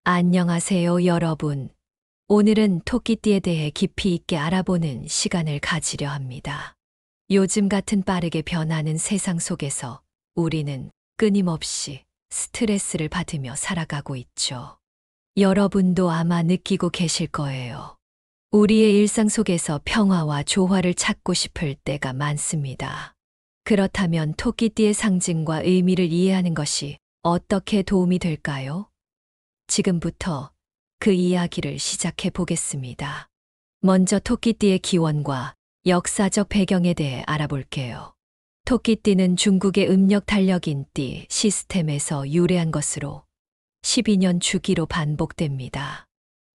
안녕하세요, 여러분. 오늘은 토끼띠에 대해 깊이 있게 알아보는 시간을 가지려 합니다. 요즘 같은 빠르게 변하는 세상 속에서 우리는 끊임없이 스트레스를 받으며 살아가고 있죠. 여러분도 아마 느끼고 계실 거예요. 우리의 일상 속에서 평화와 조화를 찾고 싶을 때가 많습니다. 그렇다면 토끼띠의 상징과 의미를 이해하는 것이 어떻게 도움이 될까요? 지금부터 그 이야기를 시작해 보겠습니다. 먼저 토끼띠의 기원과 역사적 배경에 대해 알아볼게요. 토끼띠는 중국의 음력 달력인 띠 시스템에서 유래한 것으로 12년 주기로 반복됩니다.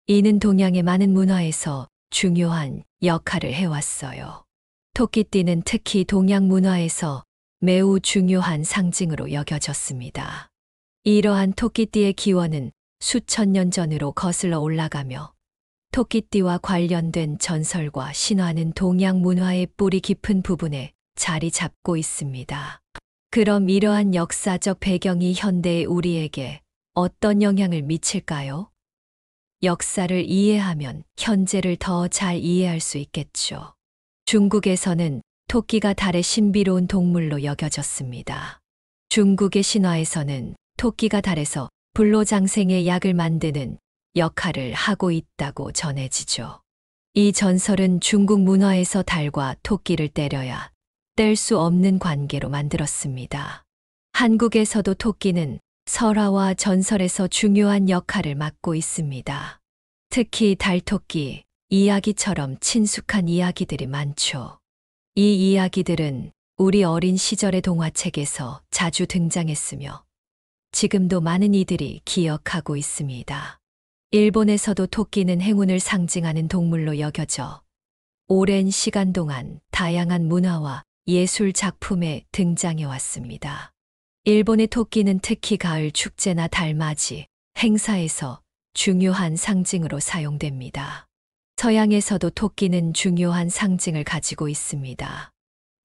이는 동양의 많은 문화에서 중요한 역할을 해왔어요. 토끼띠는 특히 동양 문화에서 매우 중요한 상징으로 여겨졌습니다. 이러한 토끼띠의 기원은 수천 년 전으로 거슬러 올라가며 토끼띠와 관련된 전설과 신화는 동양 문화의 뿌리 깊은 부분에 자리 잡고 있습니다. 그럼 이러한 역사적 배경이 현대의 우리에게 어떤 영향을 미칠까요? 역사를 이해하면 현재를 더 잘 이해할 수 있겠죠. 중국에서는 토끼가 달의 신비로운 동물로 여겨졌습니다. 중국의 신화에서는 토끼가 달에서 불로장생의 약을 만드는 역할을 하고 있다고 전해지죠. 이 전설은 중국 문화에서 달과 토끼를 때려야 뗄 수 없는 관계로 만들었습니다. 한국에서도 토끼는 설화와 전설에서 중요한 역할을 맡고 있습니다. 특히 달토끼 이야기처럼 친숙한 이야기들이 많죠. 이 이야기들은 우리 어린 시절의 동화책에서 자주 등장했으며 지금도 많은 이들이 기억하고 있습니다. 일본에서도 토끼는 행운을 상징하는 동물로 여겨져 오랜 시간 동안 다양한 문화와 예술 작품에 등장해 왔습니다. 일본의 토끼는 특히 가을 축제나 달맞이, 행사에서 중요한 상징으로 사용됩니다. 서양에서도 토끼는 중요한 상징을 가지고 있습니다.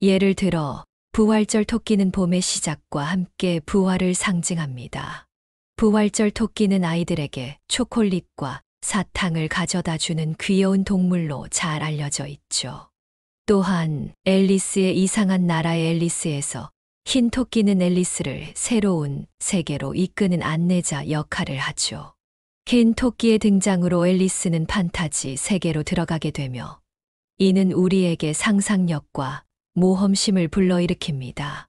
예를 들어 부활절 토끼는 봄의 시작과 함께 부활을 상징합니다. 부활절 토끼는 아이들에게 초콜릿과 사탕을 가져다 주는 귀여운 동물로 잘 알려져 있죠. 또한 앨리스의 이상한 나라의 앨리스에서 흰 토끼는 앨리스를 새로운 세계로 이끄는 안내자 역할을 하죠. 흰 토끼의 등장으로 앨리스는 판타지 세계로 들어가게 되며 이는 우리에게 상상력과 모험심을 불러일으킵니다.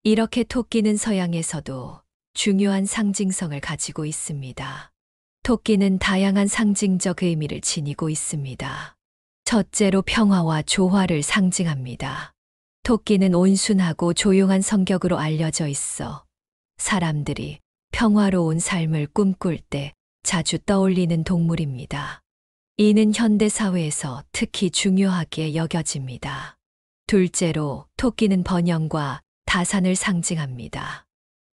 이렇게 토끼는 서양에서도 중요한 상징성을 가지고 있습니다. 토끼는 다양한 상징적 의미를 지니고 있습니다. 첫째로 평화와 조화를 상징합니다. 토끼는 온순하고 조용한 성격으로 알려져 있어 사람들이 평화로운 삶을 꿈꿀 때 자주 떠올리는 동물입니다. 이는 현대 사회에서 특히 중요하게 여겨집니다. 둘째로 토끼는 번영과 다산을 상징합니다.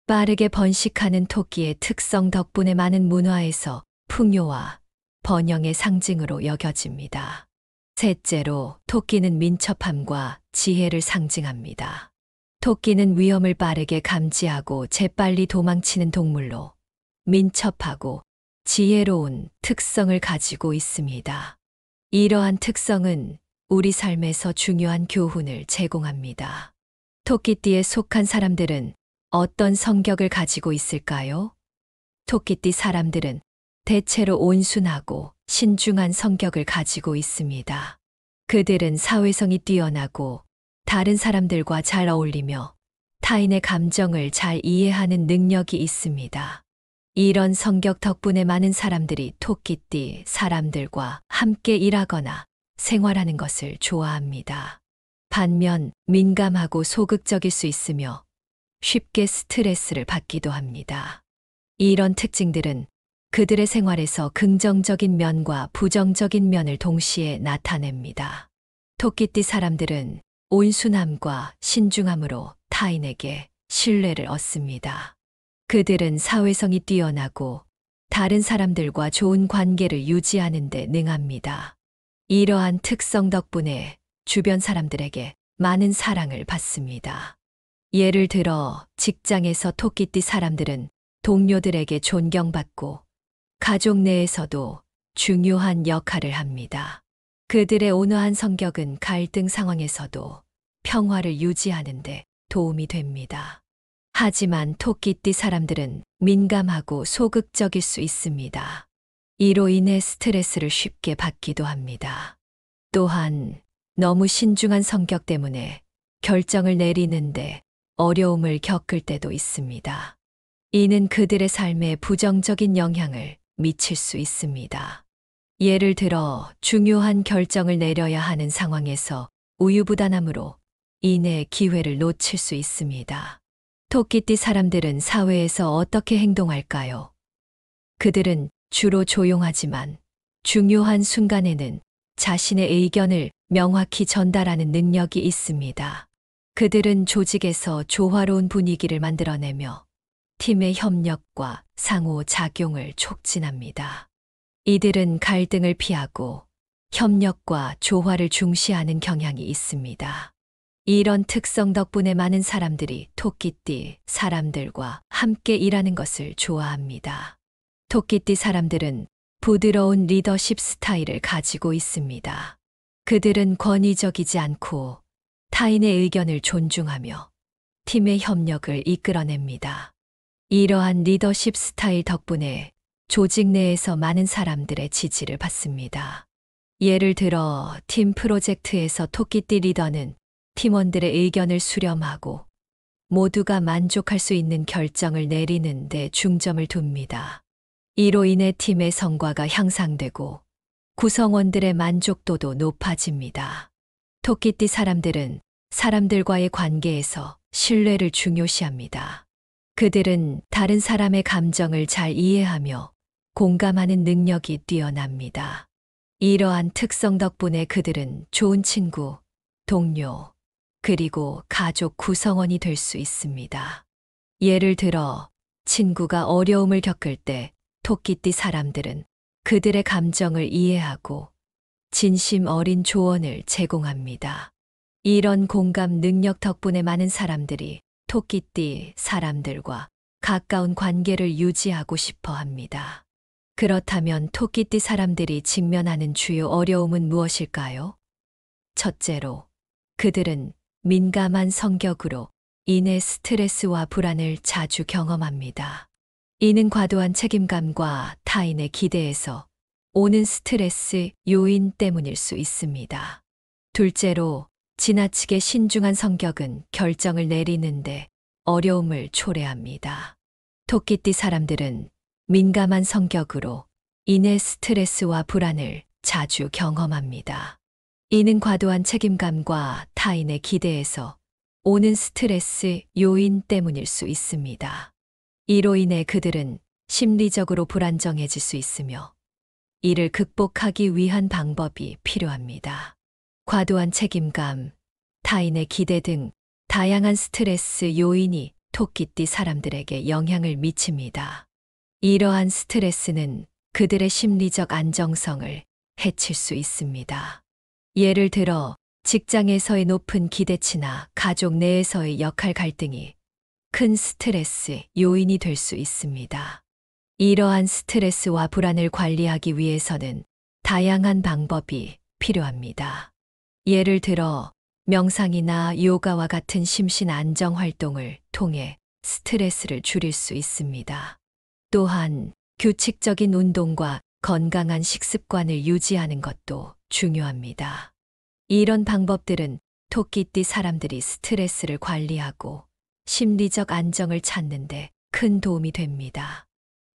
빠르게 번식하는 토끼의 특성 덕분에 많은 문화에서 풍요와 번영의 상징으로 여겨집니다. 셋째로 토끼는 민첩함과 지혜를 상징합니다. 토끼는 위험을 빠르게 감지하고 재빨리 도망치는 동물로 민첩하고 지혜로운 특성을 가지고 있습니다. 이러한 특성은 우리 삶에서 중요한 교훈을 제공합니다. 토끼띠에 속한 사람들은 어떤 성격을 가지고 있을까요? 토끼띠 사람들은 대체로 온순하고 신중한 성격을 가지고 있습니다. 그들은 사회성이 뛰어나고 다른 사람들과 잘 어울리며 타인의 감정을 잘 이해하는 능력이 있습니다. 이런 성격 덕분에 많은 사람들이 토끼띠 사람들과 함께 일하거나 생활하는 것을 좋아합니다. 반면 민감하고 소극적일 수 있으며 쉽게 스트레스를 받기도 합니다. 이런 특징들은 그들의 생활에서 긍정적인 면과 부정적인 면을 동시에 나타냅니다. 토끼띠 사람들은 온순함과 신중함으로 타인에게 신뢰를 얻습니다. 그들은 사회성이 뛰어나고 다른 사람들과 좋은 관계를 유지하는 데 능합니다. 이러한 특성 덕분에 주변 사람들에게 많은 사랑을 받습니다. 예를 들어 직장에서 토끼띠 사람들은 동료들에게 존경받고 가족 내에서도 중요한 역할을 합니다. 그들의 온화한 성격은 갈등 상황에서도 평화를 유지하는 데 도움이 됩니다. 하지만 토끼띠 사람들은 민감하고 소극적일 수 있습니다. 이로 인해 스트레스를 쉽게 받기도 합니다. 또한 너무 신중한 성격 때문에 결정을 내리는데 어려움을 겪을 때도 있습니다. 이는 그들의 삶에 부정적인 영향을 미칠 수 있습니다. 예를 들어 중요한 결정을 내려야 하는 상황에서 우유부단함으로 인해 기회를 놓칠 수 있습니다. 토끼띠 사람들은 사회에서 어떻게 행동할까요? 그들은 주로 조용하지만 중요한 순간에는 자신의 의견을 명확히 전달하는 능력이 있습니다. 그들은 조직에서 조화로운 분위기를 만들어내며 팀의 협력과 상호작용을 촉진합니다. 이들은 갈등을 피하고 협력과 조화를 중시하는 경향이 있습니다. 이런 특성 덕분에 많은 사람들이 토끼띠 사람들과 함께 일하는 것을 좋아합니다. 토끼띠 사람들은 부드러운 리더십 스타일을 가지고 있습니다. 그들은 권위적이지 않고 타인의 의견을 존중하며 팀의 협력을 이끌어냅니다. 이러한 리더십 스타일 덕분에 조직 내에서 많은 사람들의 지지를 받습니다. 예를 들어 팀 프로젝트에서 토끼띠 리더는 팀원들의 의견을 수렴하고 모두가 만족할 수 있는 결정을 내리는 데 중점을 둡니다. 이로 인해 팀의 성과가 향상되고 구성원들의 만족도도 높아집니다. 토끼띠 사람들은 사람들과의 관계에서 신뢰를 중요시합니다. 그들은 다른 사람의 감정을 잘 이해하며 공감하는 능력이 뛰어납니다. 이러한 특성 덕분에 그들은 좋은 친구, 동료, 그리고 가족 구성원이 될 수 있습니다. 예를 들어 친구가 어려움을 겪을 때 토끼띠 사람들은 그들의 감정을 이해하고 진심 어린 조언을 제공합니다. 이런 공감 능력 덕분에 많은 사람들이 토끼띠 사람들과 가까운 관계를 유지하고 싶어 합니다. 그렇다면 토끼띠 사람들이 직면하는 주요 어려움은 무엇일까요? 첫째로, 그들은 민감한 성격으로 인해 스트레스와 불안을 자주 경험합니다. 이는 과도한 책임감과 타인의 기대에서 오는 스트레스 요인 때문일 수 있습니다. 둘째로, 지나치게 신중한 성격은 결정을 내리는데 어려움을 초래합니다. 토끼띠 사람들은 민감한 성격으로 인해 스트레스와 불안을 자주 경험합니다. 이는 과도한 책임감과 타인의 기대에서 오는 스트레스 요인 때문일 수 있습니다. 이로 인해 그들은 심리적으로 불안정해질 수 있으며 이를 극복하기 위한 방법이 필요합니다. 과도한 책임감, 타인의 기대 등 다양한 스트레스 요인이 토끼띠 사람들에게 영향을 미칩니다. 이러한 스트레스는 그들의 심리적 안정성을 해칠 수 있습니다. 예를 들어 직장에서의 높은 기대치나 가족 내에서의 역할 갈등이 큰 스트레스 요인이 될 수 있습니다. 이러한 스트레스와 불안을 관리하기 위해서는 다양한 방법이 필요합니다. 예를 들어 명상이나 요가와 같은 심신 안정 활동을 통해 스트레스를 줄일 수 있습니다. 또한 규칙적인 운동과 건강한 식습관을 유지하는 것도 중요합니다. 이런 방법들은 토끼띠 사람들이 스트레스를 관리하고 심리적 안정을 찾는 데 큰 도움이 됩니다.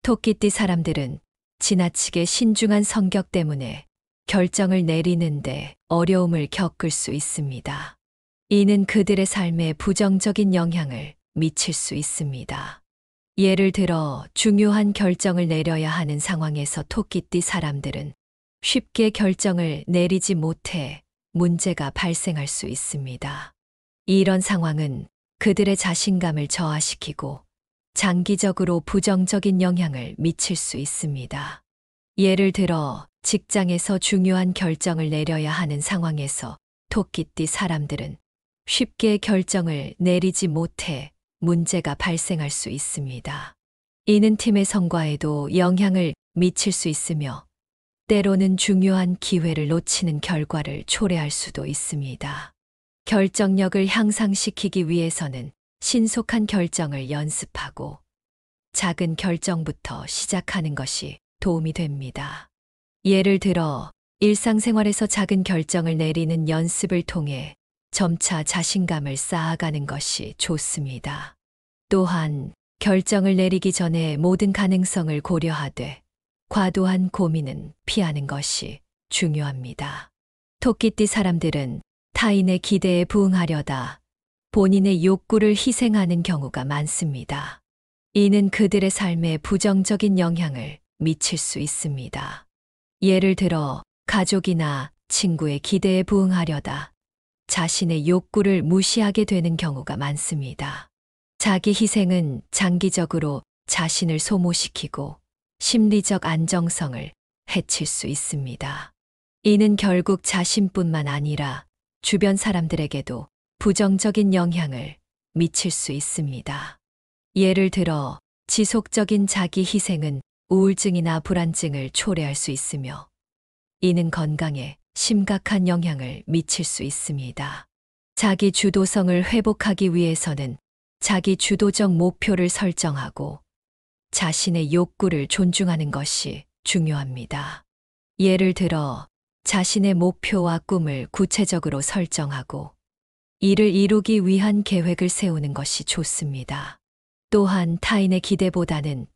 토끼띠 사람들은 지나치게 신중한 성격 때문에 결정을 내리는데 어려움을 겪을 수 있습니다. 이는 그들의 삶에 부정적인 영향을 미칠 수 있습니다. 예를 들어 중요한 결정을 내려야 하는 상황에서 토끼띠 사람들은 쉽게 결정을 내리지 못해 문제가 발생할 수 있습니다. 이런 상황은 그들의 자신감을 저하시키고 장기적으로 부정적인 영향을 미칠 수 있습니다. 예를 들어 직장에서 중요한 결정을 내려야 하는 상황에서 토끼띠 사람들은 쉽게 결정을 내리지 못해 문제가 발생할 수 있습니다. 이는 팀의 성과에도 영향을 미칠 수 있으며 때로는 중요한 기회를 놓치는 결과를 초래할 수도 있습니다. 결정력을 향상시키기 위해서는 신속한 결정을 연습하고 작은 결정부터 시작하는 것이 도움이 됩니다. 예를 들어 일상생활에서 작은 결정을 내리는 연습을 통해 점차 자신감을 쌓아가는 것이 좋습니다. 또한 결정을 내리기 전에 모든 가능성을 고려하되 과도한 고민은 피하는 것이 중요합니다. 토끼띠 사람들은 타인의 기대에 부응하려다 본인의 욕구를 희생하는 경우가 많습니다. 이는 그들의 삶에 부정적인 영향을 미칠 수 있습니다. 예를 들어 가족이나 친구의 기대에 부응하려다 자신의 욕구를 무시하게 되는 경우가 많습니다. 자기 희생은 장기적으로 자신을 소모시키고 심리적 안정성을 해칠 수 있습니다. 이는 결국 자신뿐만 아니라 주변 사람들에게도 부정적인 영향을 미칠 수 있습니다. 예를 들어 지속적인 자기 희생은 우울증이나 불안증을 초래할 수 있으며 이는 건강에 심각한 영향을 미칠 수 있습니다. 자기 주도성을 회복하기 위해서는 자기 주도적 목표를 설정하고 자신의 욕구를 존중하는 것이 중요합니다. 예를 들어 자신의 목표와 꿈을 구체적으로 설정하고 이를 이루기 위한 계획을 세우는 것이 좋습니다. 또한 타인의 기대보다는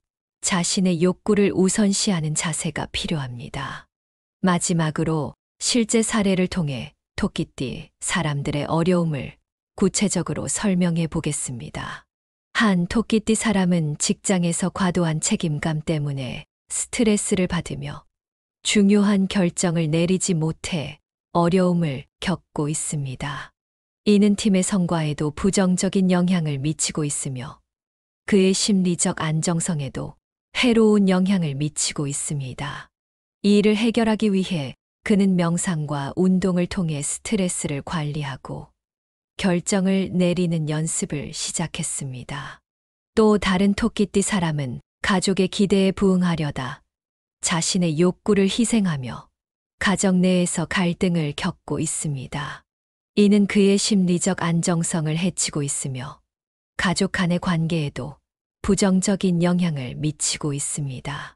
자신의 욕구를 우선시하는 자세가 필요합니다. 마지막으로 실제 사례를 통해 토끼띠 사람들의 어려움을 구체적으로 설명해 보겠습니다. 한 토끼띠 사람은 직장에서 과도한 책임감 때문에 스트레스를 받으며 중요한 결정을 내리지 못해 어려움을 겪고 있습니다. 이는 팀의 성과에도 부정적인 영향을 미치고 있으며 그의 심리적 안정성에도 해로운 영향을 미치고 있습니다. 이 일을 해결하기 위해 그는 명상과 운동을 통해 스트레스를 관리하고 결정을 내리는 연습을 시작했습니다. 또 다른 토끼띠 사람은 가족의 기대에 부응하려다 자신의 욕구를 희생하며 가정 내에서 갈등을 겪고 있습니다. 이는 그의 심리적 안정성을 해치고 있으며 가족 간의 관계에도 부정적인 영향을 미치고 있습니다.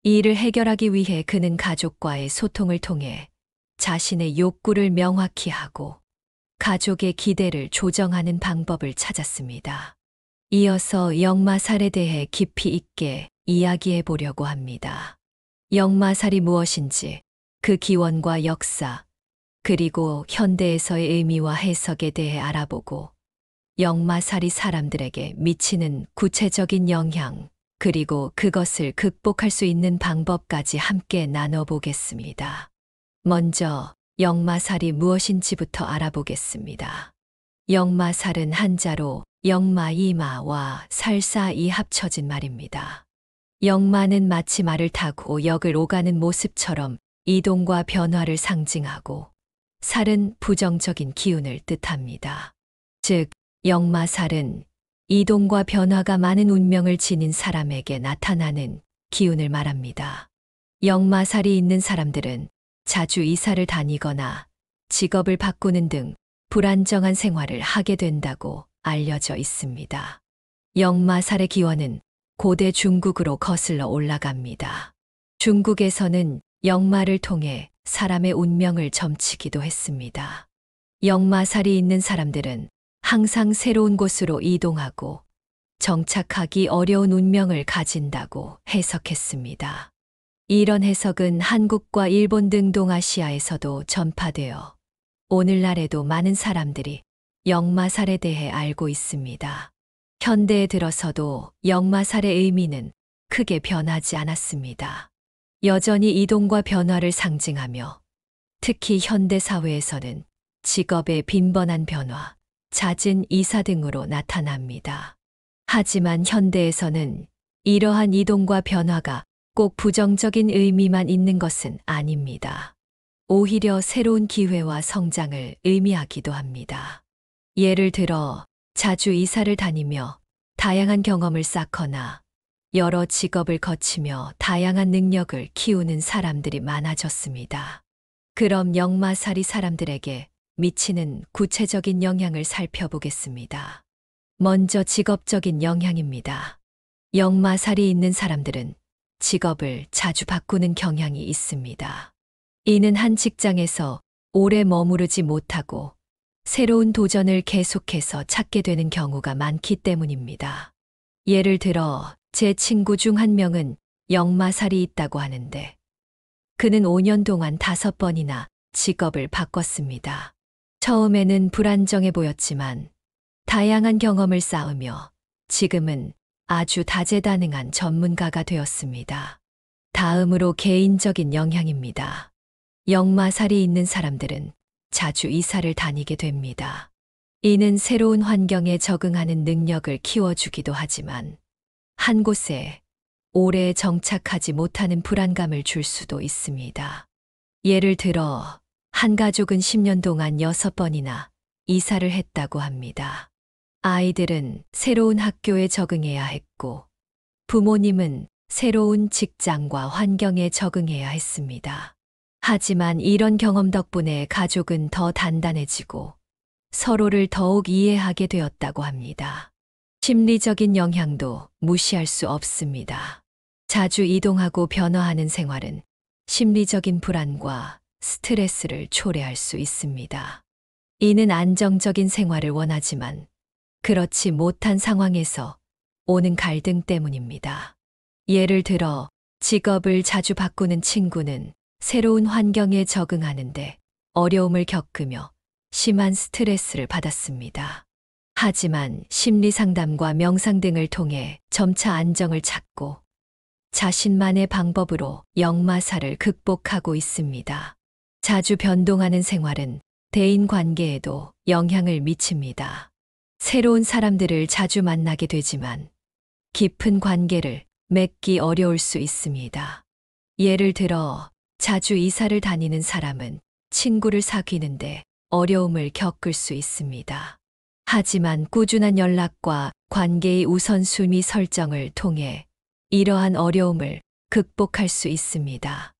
이 일을 해결하기 위해 그는 가족과의 소통을 통해 자신의 욕구를 명확히 하고 가족의 기대를 조정하는 방법을 찾았습니다. 이어서 역마살에 대해 깊이 있게 이야기해 보려고 합니다. 역마살이 무엇인지, 그 기원과 역사, 그리고 현대에서의 의미와 해석에 대해 알아보고 역마살이 사람들에게 미치는 구체적인 영향, 그리고 그것을 극복할 수 있는 방법까지 함께 나눠보겠습니다. 먼저 역마살이 무엇인지부터 알아보겠습니다. 역마살은 한자로 역마이마와 살사이 합쳐진 말입니다. 역마는 마치 말을 타고 역을 오가는 모습처럼 이동과 변화를 상징하고 살은 부정적인 기운을 뜻합니다. 즉, 역마살은 이동과 변화가 많은 운명을 지닌 사람에게 나타나는 기운을 말합니다. 역마살이 있는 사람들은 자주 이사를 다니거나 직업을 바꾸는 등 불안정한 생활을 하게 된다고 알려져 있습니다. 역마살의 기원은 고대 중국으로 거슬러 올라갑니다. 중국에서는 역마를 통해 사람의 운명을 점치기도 했습니다. 역마살이 있는 사람들은 항상 새로운 곳으로 이동하고 정착하기 어려운 운명을 가진다고 해석했습니다. 이런 해석은 한국과 일본 등 동아시아에서도 전파되어 오늘날에도 많은 사람들이 역마살에 대해 알고 있습니다. 현대에 들어서도 역마살의 의미는 크게 변하지 않았습니다. 여전히 이동과 변화를 상징하며 특히 현대 사회에서는 직업의 빈번한 변화, 잦은 이사 등으로 나타납니다. 하지만 현대에서는 이러한 이동과 변화가 꼭 부정적인 의미만 있는 것은 아닙니다. 오히려 새로운 기회와 성장을 의미하기도 합니다. 예를 들어 자주 이사를 다니며 다양한 경험을 쌓거나 여러 직업을 거치며 다양한 능력을 키우는 사람들이 많아졌습니다. 그럼 역마살이 사람들에게 미치는 구체적인 영향을 살펴보겠습니다. 먼저 직업적인 영향입니다. 역마살이 있는 사람들은 직업을 자주 바꾸는 경향이 있습니다. 이는 한 직장에서 오래 머무르지 못하고 새로운 도전을 계속해서 찾게 되는 경우가 많기 때문입니다. 예를 들어 제 친구 중 한 명은 역마살이 있다고 하는데 그는 5년 동안 5번이나 직업을 바꿨습니다. 처음에는 불안정해 보였지만 다양한 경험을 쌓으며 지금은 아주 다재다능한 전문가가 되었습니다. 다음으로 개인적인 영향입니다. 역마살이 있는 사람들은 자주 이사를 다니게 됩니다. 이는 새로운 환경에 적응하는 능력을 키워주기도 하지만 한 곳에 오래 정착하지 못하는 불안감을 줄 수도 있습니다. 예를 들어 한 가족은 10년 동안 6번이나 이사를 했다고 합니다. 아이들은 새로운 학교에 적응해야 했고 부모님은 새로운 직장과 환경에 적응해야 했습니다. 하지만 이런 경험 덕분에 가족은 더 단단해지고 서로를 더욱 이해하게 되었다고 합니다. 심리적인 영향도 무시할 수 없습니다. 자주 이동하고 변화하는 생활은 심리적인 불안과 스트레스를 초래할 수 있습니다. 이는 안정적인 생활을 원하지만 그렇지 못한 상황에서 오는 갈등 때문입니다. 예를 들어 직업을 자주 바꾸는 친구는 새로운 환경에 적응하는데 어려움을 겪으며 심한 스트레스를 받았습니다. 하지만 심리 상담과 명상 등을 통해 점차 안정을 찾고 자신만의 방법으로 역마살을 극복하고 있습니다. 자주 변동하는 생활은 대인 관계에도 영향을 미칩니다. 새로운 사람들을 자주 만나게 되지만 깊은 관계를 맺기 어려울 수 있습니다. 예를 들어 자주 이사를 다니는 사람은 친구를 사귀는데 어려움을 겪을 수 있습니다. 하지만 꾸준한 연락과 관계의 우선순위 설정을 통해 이러한 어려움을 극복할 수 있습니다.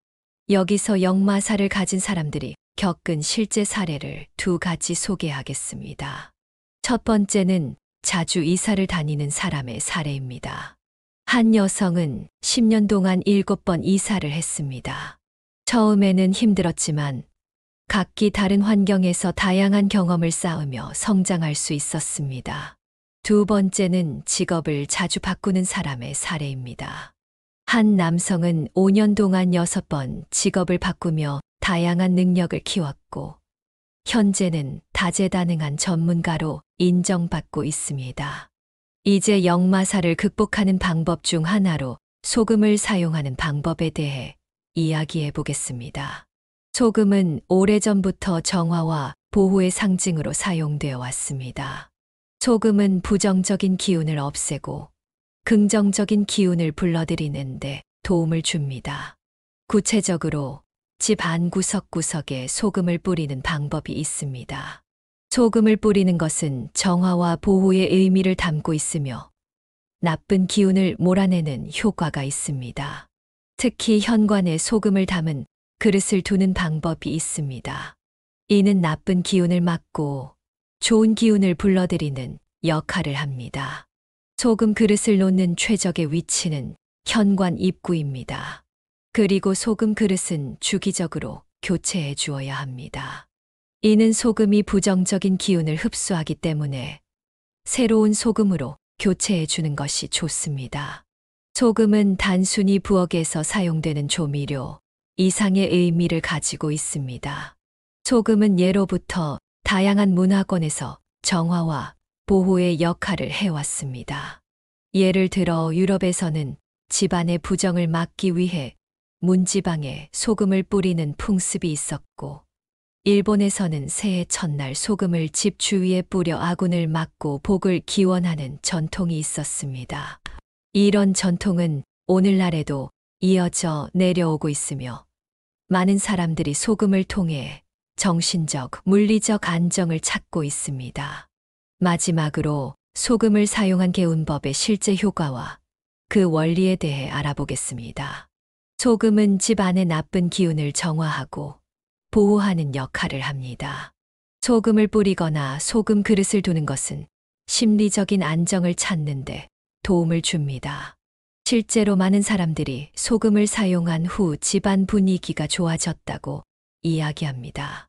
여기서 역마살을 가진 사람들이 겪은 실제 사례를 2가지 소개하겠습니다. 첫 번째는 자주 이사를 다니는 사람의 사례입니다. 한 여성은 10년 동안 7번 이사를 했습니다. 처음에는 힘들었지만 각기 다른 환경에서 다양한 경험을 쌓으며 성장할 수 있었습니다. 두 번째는 직업을 자주 바꾸는 사람의 사례입니다. 한 남성은 5년 동안 6번 직업을 바꾸며 다양한 능력을 키웠고 현재는 다재다능한 전문가로 인정받고 있습니다. 이제 역마살을 극복하는 방법 중 하나로 소금을 사용하는 방법에 대해 이야기해 보겠습니다. 소금은 오래전부터 정화와 보호의 상징으로 사용되어 왔습니다. 소금은 부정적인 기운을 없애고 긍정적인 기운을 불러들이는데 도움을 줍니다. 구체적으로 집 안 구석구석에 소금을 뿌리는 방법이 있습니다. 소금을 뿌리는 것은 정화와 보호의 의미를 담고 있으며 나쁜 기운을 몰아내는 효과가 있습니다. 특히 현관에 소금을 담은 그릇을 두는 방법이 있습니다. 이는 나쁜 기운을 막고 좋은 기운을 불러들이는 역할을 합니다. 소금 그릇을 놓는 최적의 위치는 현관 입구입니다. 그리고 소금 그릇은 주기적으로 교체해 주어야 합니다. 이는 소금이 부정적인 기운을 흡수하기 때문에 새로운 소금으로 교체해 주는 것이 좋습니다. 소금은 단순히 부엌에서 사용되는 조미료 이상의 의미를 가지고 있습니다. 소금은 예로부터 다양한 문화권에서 정화와 보호의 역할을 해왔습니다. 예를 들어 유럽에서는 집안의 부정을 막기 위해 문지방에 소금을 뿌리는 풍습이 있었고 일본에서는 새해 첫날 소금을 집 주위에 뿌려 아군을 막고 복을 기원하는 전통이 있었습니다. 이런 전통은 오늘날에도 이어져 내려오고 있으며 많은 사람들이 소금을 통해 정신적, 물리적 안정을 찾고 있습니다. 마지막으로 소금을 사용한 개운법의 실제 효과와 그 원리에 대해 알아보겠습니다. 소금은 집 안의 나쁜 기운을 정화하고 보호하는 역할을 합니다. 소금을 뿌리거나 소금 그릇을 두는 것은 심리적인 안정을 찾는데 도움을 줍니다. 실제로 많은 사람들이 소금을 사용한 후 집안 분위기가 좋아졌다고 이야기합니다.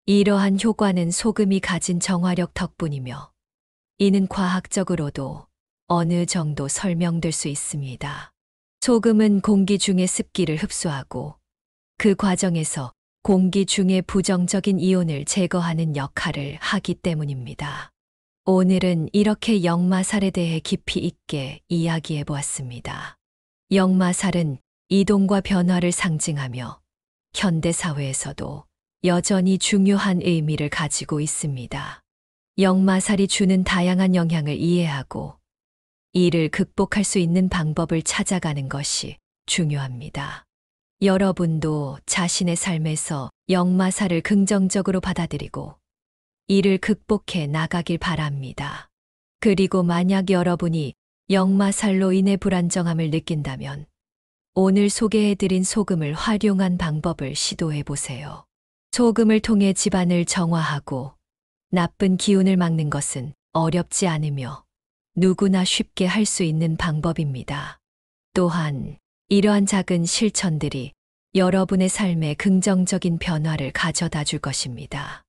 이러한 효과는 소금이 가진 정화력 덕분이며 이는 과학적으로도 어느 정도 설명될 수 있습니다. 소금은 공기 중의 습기를 흡수하고 그 과정에서 공기 중의 부정적인 이온을 제거하는 역할을 하기 때문입니다. 오늘은 이렇게 역마살에 대해 깊이 있게 이야기해 보았습니다. 역마살은 이동과 변화를 상징하며 현대사회에서도 여전히 중요한 의미를 가지고 있습니다. 역마살이 주는 다양한 영향을 이해하고 이를 극복할 수 있는 방법을 찾아가는 것이 중요합니다. 여러분도 자신의 삶에서 역마살을 긍정적으로 받아들이고 이를 극복해 나가길 바랍니다. 그리고 만약 여러분이 역마살로 인해 불안정함을 느낀다면 오늘 소개해드린 소금을 활용한 방법을 시도해 보세요. 소금을 통해 집안을 정화하고 나쁜 기운을 막는 것은 어렵지 않으며 누구나 쉽게 할 수 있는 방법입니다. 또한 이러한 작은 실천들이 여러분의 삶에 긍정적인 변화를 가져다 줄 것입니다.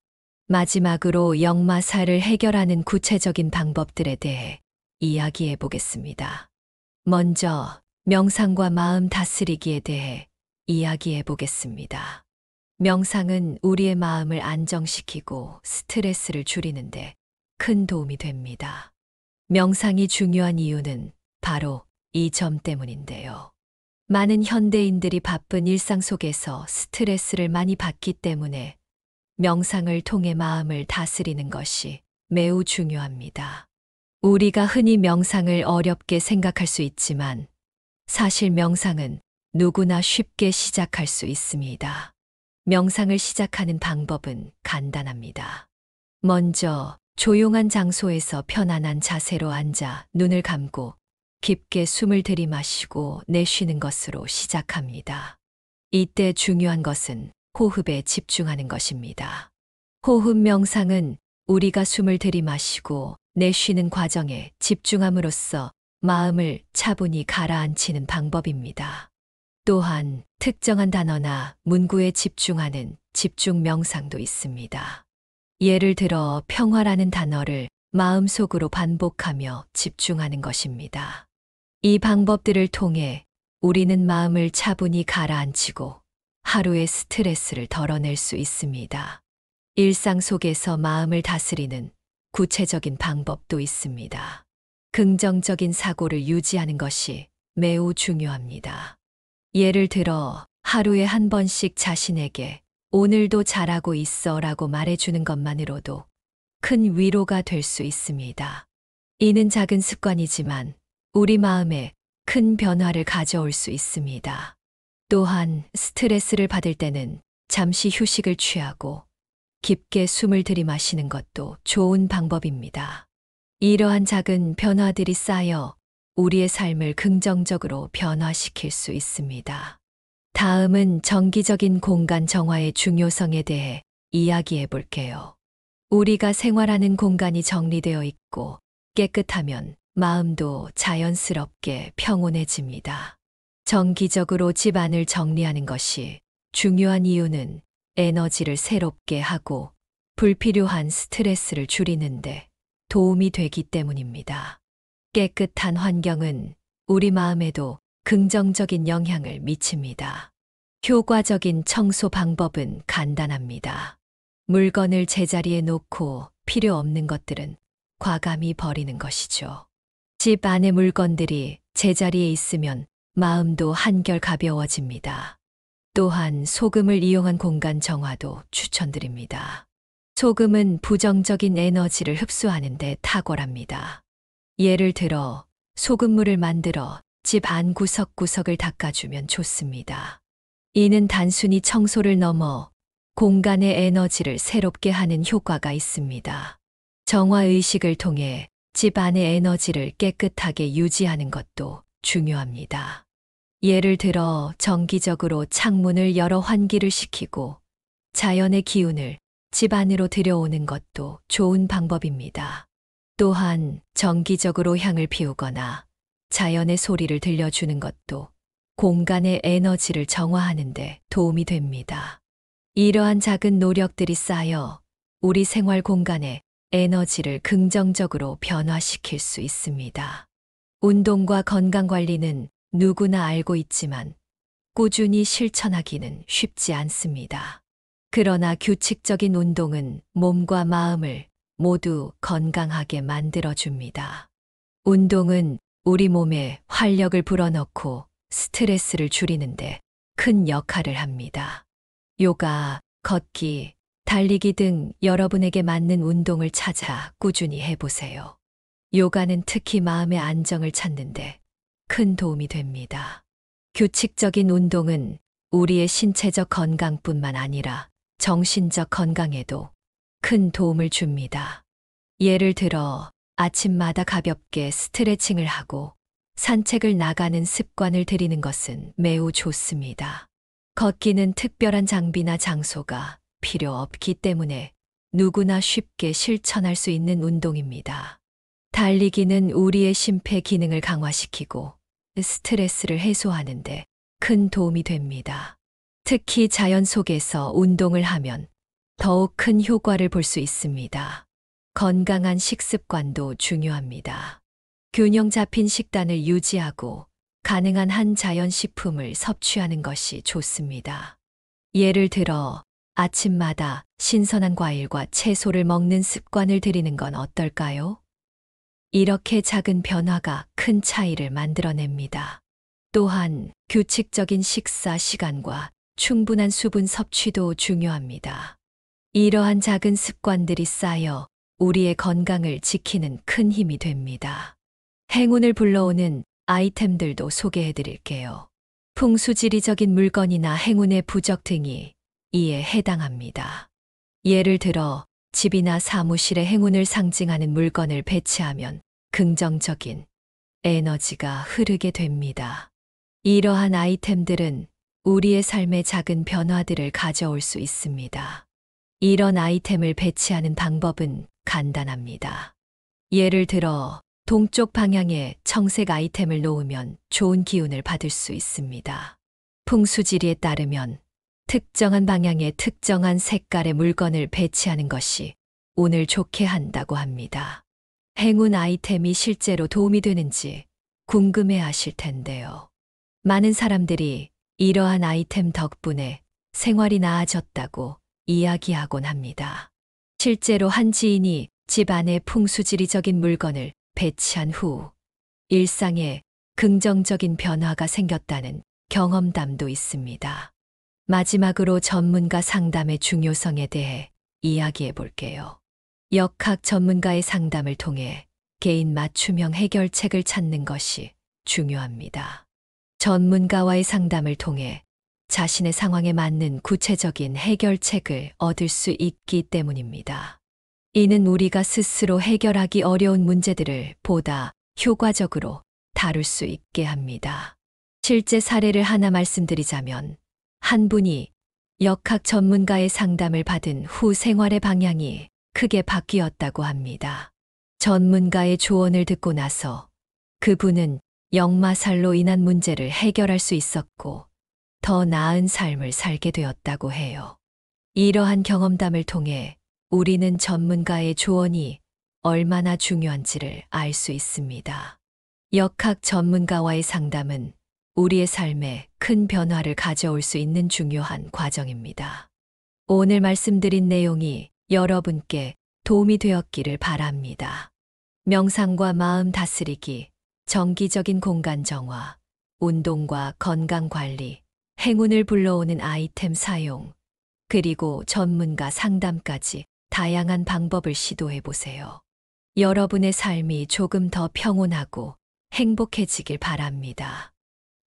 마지막으로 역마살을 해결하는 구체적인 방법들에 대해 이야기해 보겠습니다. 먼저 명상과 마음 다스리기에 대해 이야기해 보겠습니다. 명상은 우리의 마음을 안정시키고 스트레스를 줄이는데 큰 도움이 됩니다. 명상이 중요한 이유는 바로 이 점 때문인데요. 많은 현대인들이 바쁜 일상 속에서 스트레스를 많이 받기 때문에 명상을 통해 마음을 다스리는 것이 매우 중요합니다. 우리가 흔히 명상을 어렵게 생각할 수 있지만 사실 명상은 누구나 쉽게 시작할 수 있습니다. 명상을 시작하는 방법은 간단합니다. 먼저 조용한 장소에서 편안한 자세로 앉아 눈을 감고 깊게 숨을 들이마시고 내쉬는 것으로 시작합니다. 이때 중요한 것은 호흡에 집중하는 것입니다. 호흡 명상은 우리가 숨을 들이마시고 내쉬는 과정에 집중함으로써 마음을 차분히 가라앉히는 방법입니다. 또한 특정한 단어나 문구에 집중하는 집중 명상도 있습니다. 예를 들어 평화라는 단어를 마음속으로 반복하며 집중하는 것입니다. 이 방법들을 통해 우리는 마음을 차분히 가라앉히고 하루의 스트레스를 덜어낼 수 있습니다. 일상 속에서 마음을 다스리는 구체적인 방법도 있습니다. 긍정적인 사고를 유지하는 것이 매우 중요합니다. 예를 들어 하루에 한 번씩 자신에게 오늘도 잘하고 있어 라고 말해주는 것만으로도 큰 위로가 될 수 있습니다. 이는 작은 습관이지만 우리 마음에 큰 변화를 가져올 수 있습니다. 또한 스트레스를 받을 때는 잠시 휴식을 취하고 깊게 숨을 들이마시는 것도 좋은 방법입니다. 이러한 작은 변화들이 쌓여 우리의 삶을 긍정적으로 변화시킬 수 있습니다. 다음은 정기적인 공간 정화의 중요성에 대해 이야기해 볼게요. 우리가 생활하는 공간이 정리되어 있고 깨끗하면 마음도 자연스럽게 평온해집니다. 정기적으로 집안을 정리하는 것이 중요한 이유는 에너지를 새롭게 하고 불필요한 스트레스를 줄이는데 도움이 되기 때문입니다. 깨끗한 환경은 우리 마음에도 긍정적인 영향을 미칩니다. 효과적인 청소 방법은 간단합니다. 물건을 제자리에 놓고 필요 없는 것들은 과감히 버리는 것이죠. 집 안의 물건들이 제자리에 있으면 마음도 한결 가벼워집니다. 또한 소금을 이용한 공간 정화도 추천드립니다. 소금은 부정적인 에너지를 흡수하는 데 탁월합니다. 예를 들어 소금물을 만들어 집 안 구석구석을 닦아주면 좋습니다. 이는 단순히 청소를 넘어 공간의 에너지를 새롭게 하는 효과가 있습니다. 정화의식을 통해 집 안의 에너지를 깨끗하게 유지하는 것도 중요합니다. 예를 들어 정기적으로 창문을 열어 환기를 시키고 자연의 기운을 집 안으로 들여오는 것도 좋은 방법입니다. 또한 정기적으로 향을 피우거나 자연의 소리를 들려주는 것도 공간의 에너지를 정화하는 데 도움이 됩니다. 이러한 작은 노력들이 쌓여 우리 생활 공간의 에너지를 긍정적으로 변화시킬 수 있습니다. 운동과 건강 관리는 누구나 알고 있지만 꾸준히 실천하기는 쉽지 않습니다. 그러나 규칙적인 운동은 몸과 마음을 모두 건강하게 만들어줍니다. 운동은 우리 몸에 활력을 불어넣고 스트레스를 줄이는데 큰 역할을 합니다. 요가, 걷기, 달리기 등 여러분에게 맞는 운동을 찾아 꾸준히 해보세요. 요가는 특히 마음의 안정을 찾는데 큰 도움이 됩니다. 규칙적인 운동은 우리의 신체적 건강뿐만 아니라 정신적 건강에도 큰 도움을 줍니다. 예를 들어 아침마다 가볍게 스트레칭을 하고 산책을 나가는 습관을 들이는 것은 매우 좋습니다. 걷기는 특별한 장비나 장소가 필요 없기 때문에 누구나 쉽게 실천할 수 있는 운동입니다. 달리기는 우리의 심폐 기능을 강화시키고 스트레스를 해소하는 데 큰 도움이 됩니다. 특히 자연 속에서 운동을 하면 더욱 큰 효과를 볼 수 있습니다. 건강한 식습관도 중요합니다. 균형 잡힌 식단을 유지하고 가능한 한 자연식품을 섭취하는 것이 좋습니다. 예를 들어 아침마다 신선한 과일과 채소를 먹는 습관을 들이는 건 어떨까요? 이렇게 작은 변화가 큰 차이를 만들어냅니다. 또한 규칙적인 식사 시간과 충분한 수분 섭취도 중요합니다. 이러한 작은 습관들이 쌓여 우리의 건강을 지키는 큰 힘이 됩니다. 행운을 불러오는 아이템들도 소개해 드릴게요. 풍수지리적인 물건이나 행운의 부적 등이 이에 해당합니다. 예를 들어 집이나 사무실에 행운을 상징하는 물건을 배치하면 긍정적인 에너지가 흐르게 됩니다. 이러한 아이템들은 우리의 삶에 작은 변화들을 가져올 수 있습니다. 이런 아이템을 배치하는 방법은 간단합니다. 예를 들어 동쪽 방향에 청색 아이템을 놓으면 좋은 기운을 받을 수 있습니다. 풍수지리에 따르면 특정한 방향에 특정한 색깔의 물건을 배치하는 것이 운을 좋게 한다고 합니다. 행운 아이템이 실제로 도움이 되는지 궁금해 하실 텐데요. 많은 사람들이 이러한 아이템 덕분에 생활이 나아졌다고 이야기하곤 합니다. 실제로 한 지인이 집 안에 풍수지리적인 물건을 배치한 후 일상에 긍정적인 변화가 생겼다는 경험담도 있습니다. 마지막으로 전문가 상담의 중요성에 대해 이야기해 볼게요. 역학 전문가의 상담을 통해 개인 맞춤형 해결책을 찾는 것이 중요합니다. 전문가와의 상담을 통해 자신의 상황에 맞는 구체적인 해결책을 얻을 수 있기 때문입니다. 이는 우리가 스스로 해결하기 어려운 문제들을 보다 효과적으로 다룰 수 있게 합니다. 실제 사례를 하나 말씀드리자면 한 분이 역학 전문가의 상담을 받은 후 생활의 방향이 크게 바뀌었다고 합니다. 전문가의 조언을 듣고 나서 그분은 역마살로 인한 문제를 해결할 수 있었고 더 나은 삶을 살게 되었다고 해요. 이러한 경험담을 통해 우리는 전문가의 조언이 얼마나 중요한지를 알 수 있습니다. 역학 전문가와의 상담은 우리의 삶에 큰 변화를 가져올 수 있는 중요한 과정입니다. 오늘 말씀드린 내용이 여러분께 도움이 되었기를 바랍니다. 명상과 마음 다스리기, 정기적인 공간 정화, 운동과 건강 관리, 행운을 불러오는 아이템 사용, 그리고 전문가 상담까지 다양한 방법을 시도해 보세요. 여러분의 삶이 조금 더 평온하고 행복해지길 바랍니다.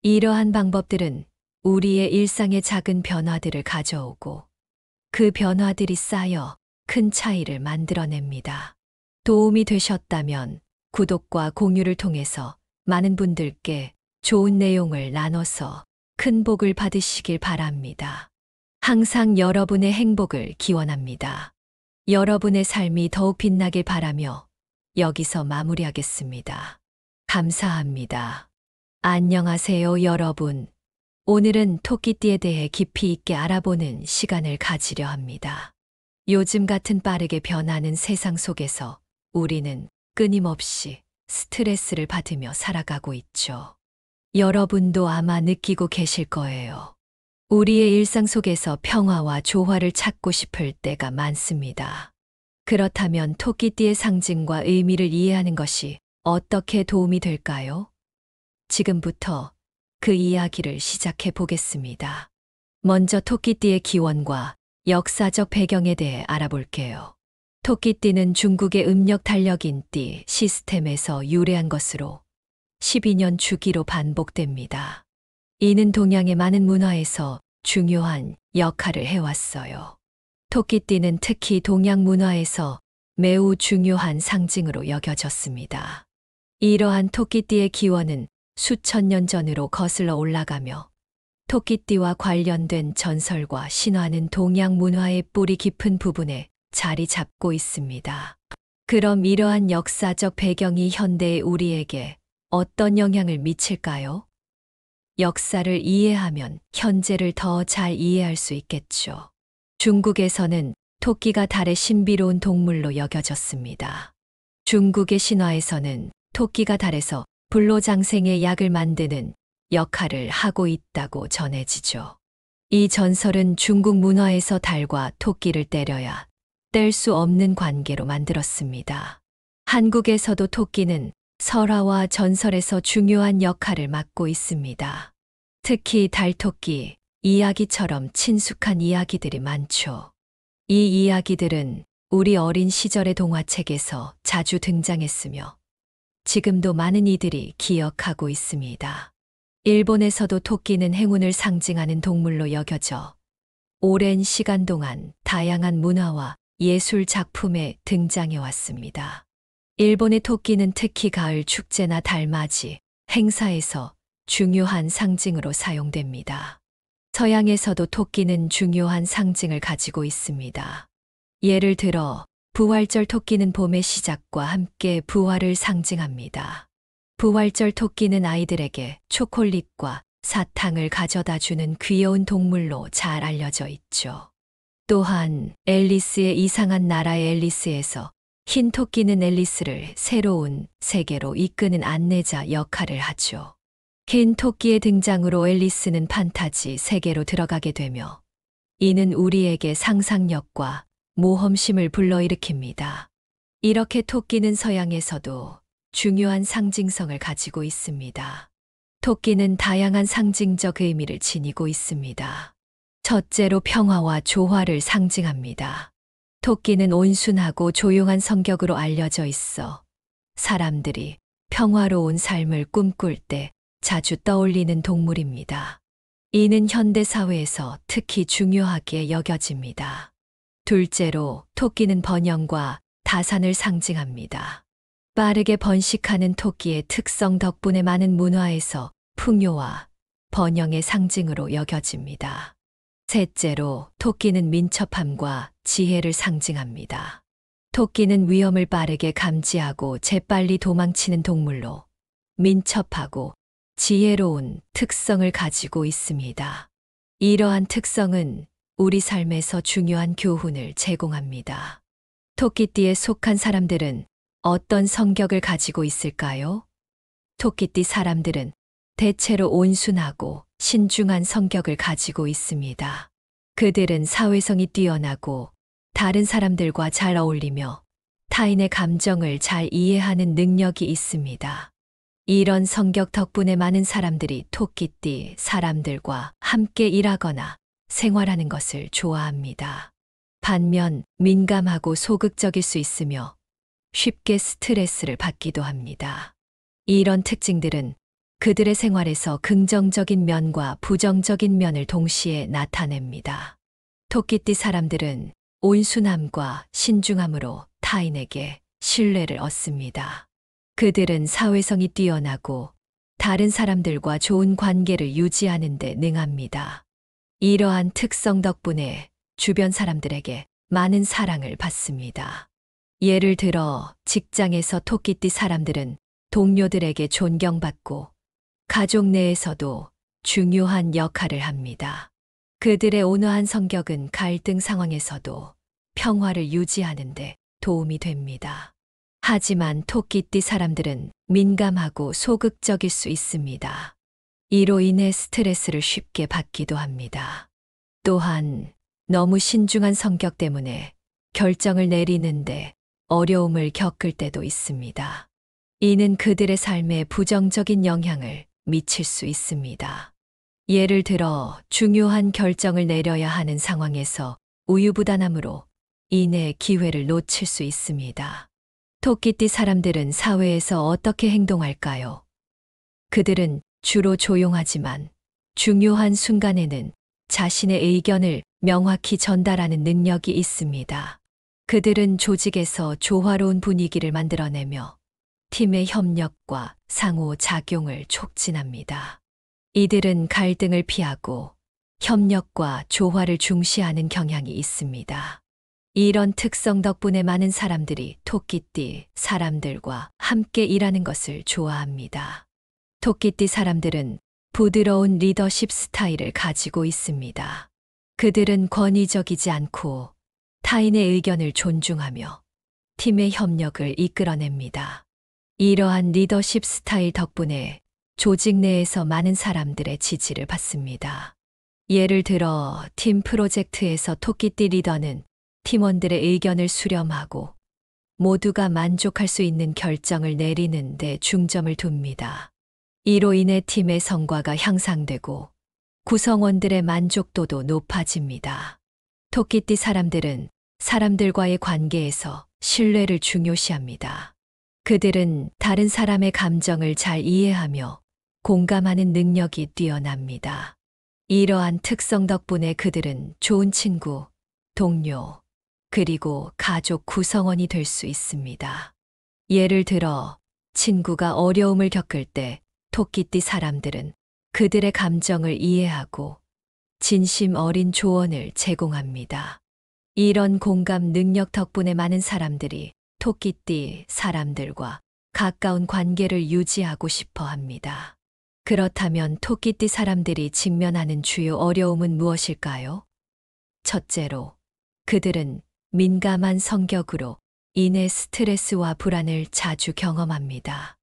이러한 방법들은 우리의 일상의 작은 변화들을 가져오고 그 변화들이 쌓여 큰 차이를 만들어냅니다. 도움이 되셨다면 구독과 공유를 통해서 많은 분들께 좋은 내용을 나눠서 큰 복을 받으시길 바랍니다. 항상 여러분의 행복을 기원합니다. 여러분의 삶이 더욱 빛나길 바라며 여기서 마무리하겠습니다. 감사합니다. 안녕하세요, 여러분. 오늘은 토끼띠에 대해 깊이 있게 알아보는 시간을 가지려 합니다. 요즘 같은 빠르게 변하는 세상 속에서 우리는 끊임없이 스트레스를 받으며 살아가고 있죠. 여러분도 아마 느끼고 계실 거예요. 우리의 일상 속에서 평화와 조화를 찾고 싶을 때가 많습니다. 그렇다면 토끼띠의 상징과 의미를 이해하는 것이 어떻게 도움이 될까요? 지금부터 그 이야기를 시작해 보겠습니다. 먼저 토끼띠의 기원과 역사적 배경에 대해 알아볼게요. 토끼띠는 중국의 음력 달력인 띠 시스템에서 유래한 것으로 12년 주기로 반복됩니다. 이는 동양의 많은 문화에서 중요한 역할을 해왔어요. 토끼띠는 특히 동양 문화에서 매우 중요한 상징으로 여겨졌습니다. 이러한 토끼띠의 기원은 수천 년 전으로 거슬러 올라가며 토끼띠와 관련된 전설과 신화는 동양 문화의 뿌리 깊은 부분에 자리 잡고 있습니다. 그럼 이러한 역사적 배경이 현대의 우리에게 어떤 영향을 미칠까요? 역사를 이해하면 현재를 더 잘 이해할 수 있겠죠. 중국에서는 토끼가 달의 신비로운 동물로 여겨졌습니다. 중국의 신화에서는 토끼가 달에서 불로장생의 약을 만드는 역할을 하고 있다고 전해지죠. 이 전설은 중국 문화에서 달과 토끼를 때려야 뗄 수 없는 관계로 만들었습니다. 한국에서도 토끼는 설화와 전설에서 중요한 역할을 맡고 있습니다. 특히 달토끼 이야기처럼 친숙한 이야기들이 많죠. 이 이야기들은 우리 어린 시절의 동화책에서 자주 등장했으며 지금도 많은 이들이 기억하고 있습니다. 일본에서도 토끼는 행운을 상징하는 동물로 여겨져 오랜 시간 동안 다양한 문화와 예술 작품에 등장해 왔습니다. 일본의 토끼는 특히 가을 축제나 달맞이, 행사에서 중요한 상징으로 사용됩니다. 서양에서도 토끼는 중요한 상징을 가지고 있습니다. 예를 들어 부활절 토끼는 봄의 시작과 함께 부활을 상징합니다. 부활절 토끼는 아이들에게 초콜릿과 사탕을 가져다 주는 귀여운 동물로 잘 알려져 있죠. 또한 앨리스의 이상한 나라의 앨리스에서 흰 토끼는 앨리스를 새로운 세계로 이끄는 안내자 역할을 하죠. 흰 토끼의 등장으로 앨리스는 판타지 세계로 들어가게 되며 이는 우리에게 상상력과 모험심을 불러일으킵니다. 이렇게 토끼는 서양에서도 중요한 상징성을 가지고 있습니다. 토끼는 다양한 상징적 의미를 지니고 있습니다. 첫째로 평화와 조화를 상징합니다. 토끼는 온순하고 조용한 성격으로 알려져 있어 사람들이 평화로운 삶을 꿈꿀 때 자주 떠올리는 동물입니다. 이는 현대 사회에서 특히 중요하게 여겨집니다. 둘째로 토끼는 번영과 다산을 상징합니다. 빠르게 번식하는 토끼의 특성 덕분에 많은 문화에서 풍요와 번영의 상징으로 여겨집니다. 셋째로 토끼는 민첩함과 지혜를 상징합니다. 토끼는 위험을 빠르게 감지하고 재빨리 도망치는 동물로 민첩하고 지혜로운 특성을 가지고 있습니다. 이러한 특성은 우리 삶에서 중요한 교훈을 제공합니다. 토끼띠에 속한 사람들은 어떤 성격을 가지고 있을까요? 토끼띠 사람들은 대체로 온순하고 신중한 성격을 가지고 있습니다. 그들은 사회성이 뛰어나고 다른 사람들과 잘 어울리며 타인의 감정을 잘 이해하는 능력이 있습니다. 이런 성격 덕분에 많은 사람들이 토끼띠 사람들과 함께 일하거나 생활하는 것을 좋아합니다. 반면 민감하고 소극적일 수 있으며 쉽게 스트레스를 받기도 합니다. 이런 특징들은 그들의 생활에서 긍정적인 면과 부정적인 면을 동시에 나타냅니다. 토끼띠 사람들은 온순함과 신중함으로 타인에게 신뢰를 얻습니다. 그들은 사회성이 뛰어나고 다른 사람들과 좋은 관계를 유지하는 데 능합니다. 이러한 특성 덕분에 주변 사람들에게 많은 사랑을 받습니다. 예를 들어 직장에서 토끼띠 사람들은 동료들에게 존경받고 가족 내에서도 중요한 역할을 합니다. 그들의 온화한 성격은 갈등 상황에서도 평화를 유지하는 데 도움이 됩니다. 하지만 토끼띠 사람들은 민감하고 소극적일 수 있습니다. 이로 인해 스트레스를 쉽게 받기도 합니다. 또한 너무 신중한 성격 때문에 결정을 내리는데 어려움을 겪을 때도 있습니다. 이는 그들의 삶에 부정적인 영향을 미칠 수 있습니다. 예를 들어 중요한 결정을 내려야 하는 상황에서 우유부단함으로 인해 기회를 놓칠 수 있습니다. 토끼띠 사람들은 사회에서 어떻게 행동할까요? 그들은 주로 조용하지만 중요한 순간에는 자신의 의견을 명확히 전달하는 능력이 있습니다. 그들은 조직에서 조화로운 분위기를 만들어내며 팀의 협력과 상호작용을 촉진합니다. 이들은 갈등을 피하고 협력과 조화를 중시하는 경향이 있습니다. 이런 특성 덕분에 많은 사람들이 토끼띠 사람들과 함께 일하는 것을 좋아합니다. 토끼띠 사람들은 부드러운 리더십 스타일을 가지고 있습니다. 그들은 권위적이지 않고 타인의 의견을 존중하며 팀의 협력을 이끌어냅니다. 이러한 리더십 스타일 덕분에 조직 내에서 많은 사람들의 지지를 받습니다. 예를 들어 팀 프로젝트에서 토끼띠 리더는 팀원들의 의견을 수렴하고 모두가 만족할 수 있는 결정을 내리는 데 중점을 둡니다. 이로 인해 팀의 성과가 향상되고 구성원들의 만족도도 높아집니다. 토끼띠 사람들은 사람들과의 관계에서 신뢰를 중요시합니다. 그들은 다른 사람의 감정을 잘 이해하며 공감하는 능력이 뛰어납니다. 이러한 특성 덕분에 그들은 좋은 친구, 동료, 그리고 가족 구성원이 될 수 있습니다. 예를 들어 친구가 어려움을 겪을 때 토끼띠 사람들은 그들의 감정을 이해하고 진심 어린 조언을 제공합니다. 이런 공감 능력 덕분에 많은 사람들이 토끼띠 사람들과 가까운 관계를 유지하고 싶어 합니다. 그렇다면 토끼띠 사람들이 직면하는 주요 어려움은 무엇일까요? 첫째로, 그들은 민감한 성격으로 인해 스트레스와 불안을 자주 경험합니다.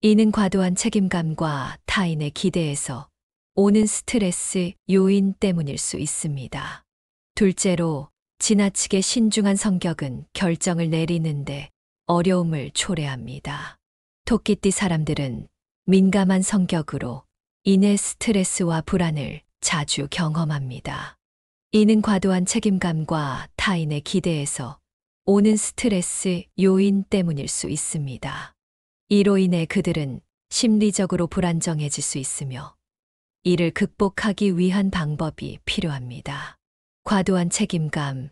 이는 과도한 책임감과 타인의 기대에서 오는 스트레스 요인 때문일 수 있습니다. 둘째로, 지나치게 신중한 성격은 결정을 내리는데 어려움을 초래합니다. 토끼띠 사람들은 민감한 성격으로 인해 스트레스와 불안을 자주 경험합니다. 이는 과도한 책임감과 타인의 기대에서 오는 스트레스 요인 때문일 수 있습니다. 이로 인해 그들은 심리적으로 불안정해질 수 있으며 이를 극복하기 위한 방법이 필요합니다. 과도한 책임감,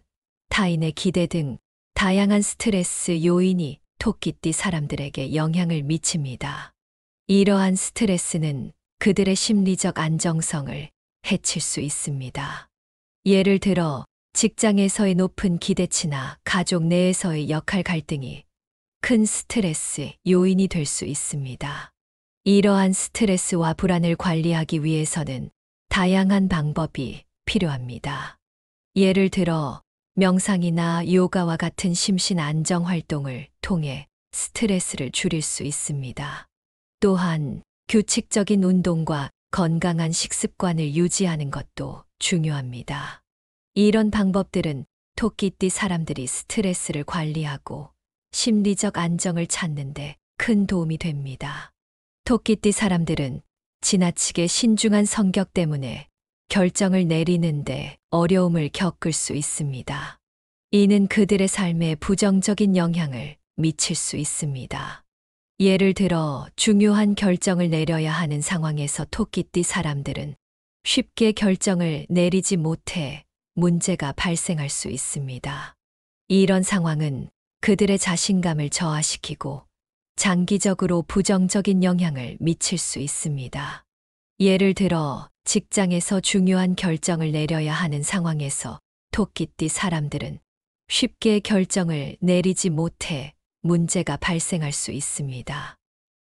타인의 기대 등 다양한 스트레스 요인이 토끼띠 사람들에게 영향을 미칩니다. 이러한 스트레스는 그들의 심리적 안정성을 해칠 수 있습니다. 예를 들어 직장에서의 높은 기대치나 가족 내에서의 역할 갈등이 큰 스트레스 요인이 될 수 있습니다. 이러한 스트레스와 불안을 관리하기 위해서는 다양한 방법이 필요합니다. 예를 들어 명상이나 요가와 같은 심신 안정 활동을 통해 스트레스를 줄일 수 있습니다. 또한 규칙적인 운동과 건강한 식습관을 유지하는 것도 중요합니다. 이런 방법들은 토끼띠 사람들이 스트레스를 관리하고 심리적 안정을 찾는 데 큰 도움이 됩니다. 토끼띠 사람들은 지나치게 신중한 성격 때문에 결정을 내리는데 어려움을 겪을 수 있습니다. 이는 그들의 삶에 부정적인 영향을 미칠 수 있습니다. 예를 들어 중요한 결정을 내려야 하는 상황에서 토끼띠 사람들은 쉽게 결정을 내리지 못해 문제가 발생할 수 있습니다. 이런 상황은 그들의 자신감을 저하시키고 장기적으로 부정적인 영향을 미칠 수 있습니다. 예를 들어 직장에서 중요한 결정을 내려야 하는 상황에서 토끼띠 사람들은 쉽게 결정을 내리지 못해 문제가 발생할 수 있습니다.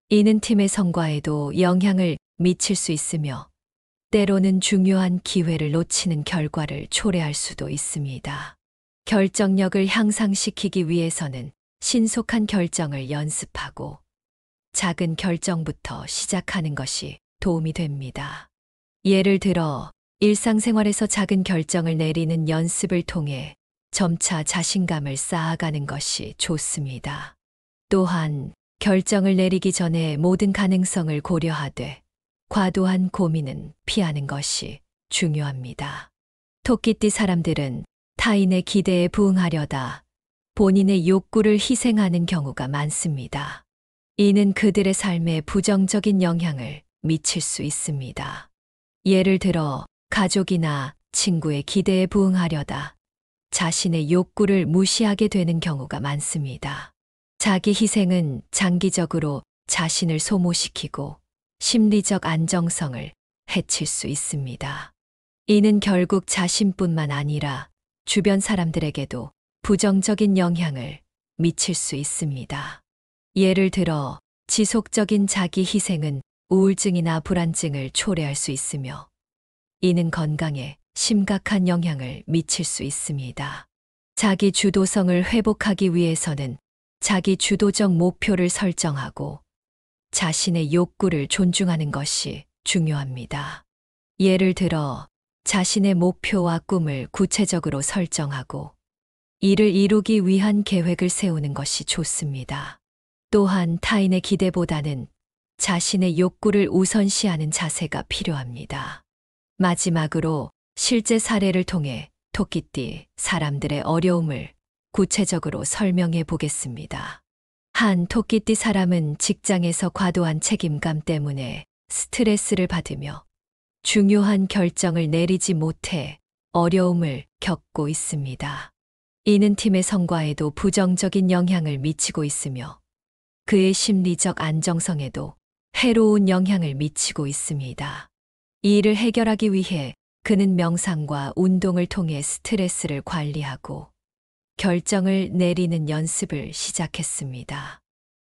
이는 팀의 성과에도 영향을 미칠 수 있으며 때로는 중요한 기회를 놓치는 결과를 초래할 수도 있습니다. 결정력을 향상시키기 위해서는 신속한 결정을 연습하고 작은 결정부터 시작하는 것이 도움이 됩니다. 예를 들어 일상생활에서 작은 결정을 내리는 연습을 통해 점차 자신감을 쌓아가는 것이 좋습니다. 또한 결정을 내리기 전에 모든 가능성을 고려하되 과도한 고민은 피하는 것이 중요합니다. 토끼띠 사람들은 타인의 기대에 부응하려다 본인의 욕구를 희생하는 경우가 많습니다. 이는 그들의 삶에 부정적인 영향을 미칠 수 있습니다. 예를 들어 가족이나 친구의 기대에 부응하려다 자신의 욕구를 무시하게 되는 경우가 많습니다. 자기 희생은 장기적으로 자신을 소모시키고 심리적 안정성을 해칠 수 있습니다. 이는 결국 자신뿐만 아니라 주변 사람들에게도 부정적인 영향을 미칠 수 있습니다. 예를 들어 지속적인 자기 희생은 우울증이나 불안증을 초래할 수 있으며 이는 건강에 심각한 영향을 미칠 수 있습니다. 자기 주도성을 회복하기 위해서는 자기 주도적 목표를 설정하고 자신의 욕구를 존중하는 것이 중요합니다. 예를 들어 자신의 목표와 꿈을 구체적으로 설정하고 이를 이루기 위한 계획을 세우는 것이 좋습니다. 또한 타인의 기대보다는 자신의 욕구를 우선시하는 자세가 필요합니다. 마지막으로 실제 사례를 통해 토끼띠 사람들의 어려움을 구체적으로 설명해 보겠습니다. 한 토끼띠 사람은 직장에서 과도한 책임감 때문에 스트레스를 받으며 중요한 결정을 내리지 못해 어려움을 겪고 있습니다. 이는 팀의 성과에도 부정적인 영향을 미치고 있으며 그의 심리적 안정성에도 해로운 영향을 미치고 있습니다. 이 일을 해결하기 위해 그는 명상과 운동을 통해 스트레스를 관리하고 결정을 내리는 연습을 시작했습니다.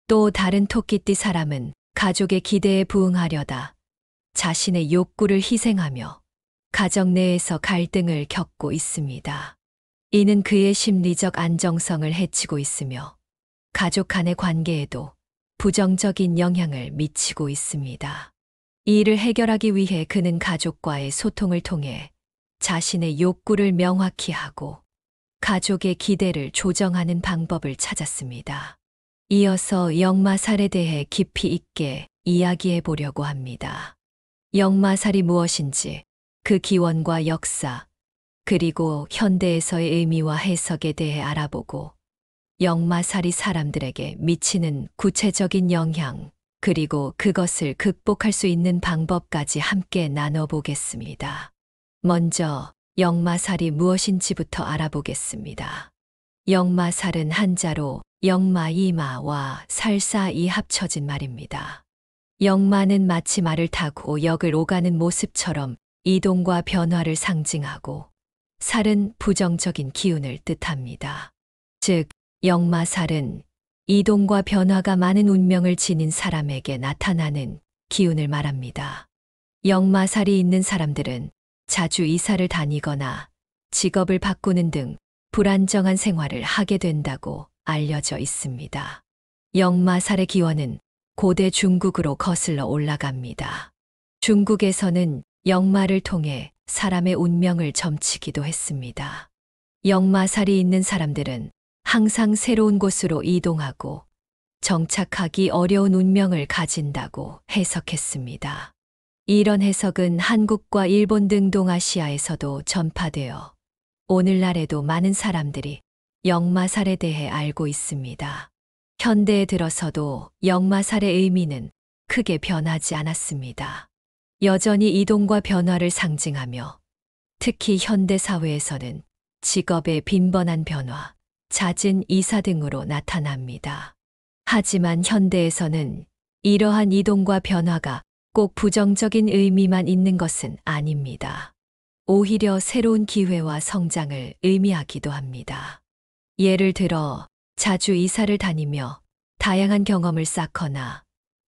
또 다른 토끼띠 사람은 가족의 기대에 부응하려다 자신의 욕구를 희생하며 가정 내에서 갈등을 겪고 있습니다. 이는 그의 심리적 안정성을 해치고 있으며 가족 간의 관계에도 부정적인 영향을 미치고 있습니다. 이 일을 해결하기 위해 그는 가족과의 소통을 통해 자신의 욕구를 명확히 하고 가족의 기대를 조정하는 방법을 찾았습니다. 이어서 역마살에 대해 깊이 있게 이야기해 보려고 합니다. 역마살이 무엇인지, 그 기원과 역사, 그리고 현대에서의 의미와 해석에 대해 알아보고 역마살이 사람들에게 미치는 구체적인 영향, 그리고 그것을 극복할 수 있는 방법까지 함께 나눠보겠습니다. 먼저 역마살이 무엇인지부터 알아보겠습니다. 역마살은 한자로 역마이마와 살사이 합쳐진 말입니다. 역마는 마치 말을 타고 역을 오가는 모습처럼 이동과 변화를 상징하고 살은 부정적인 기운을 뜻합니다. 즉, 역마살은 이동과 변화가 많은 운명을 지닌 사람에게 나타나는 기운을 말합니다. 역마살이 있는 사람들은 자주 이사를 다니거나 직업을 바꾸는 등 불안정한 생활을 하게 된다고 알려져 있습니다. 역마살의 기원은 고대 중국으로 거슬러 올라갑니다. 중국에서는 역마를 통해 사람의 운명을 점치기도 했습니다. 역마살이 있는 사람들은 항상 새로운 곳으로 이동하고 정착하기 어려운 운명을 가진다고 해석했습니다. 이런 해석은 한국과 일본 등 동아시아에서도 전파되어 오늘날에도 많은 사람들이 역마살에 대해 알고 있습니다. 현대에 들어서도 역마살의 의미는 크게 변하지 않았습니다. 여전히 이동과 변화를 상징하며 특히 현대 사회에서는 직업의 빈번한 변화, 잦은 이사 등으로 나타납니다. 하지만 현대에서는 이러한 이동과 변화가 꼭 부정적인 의미만 있는 것은 아닙니다. 오히려 새로운 기회와 성장을 의미하기도 합니다. 예를 들어 자주 이사를 다니며 다양한 경험을 쌓거나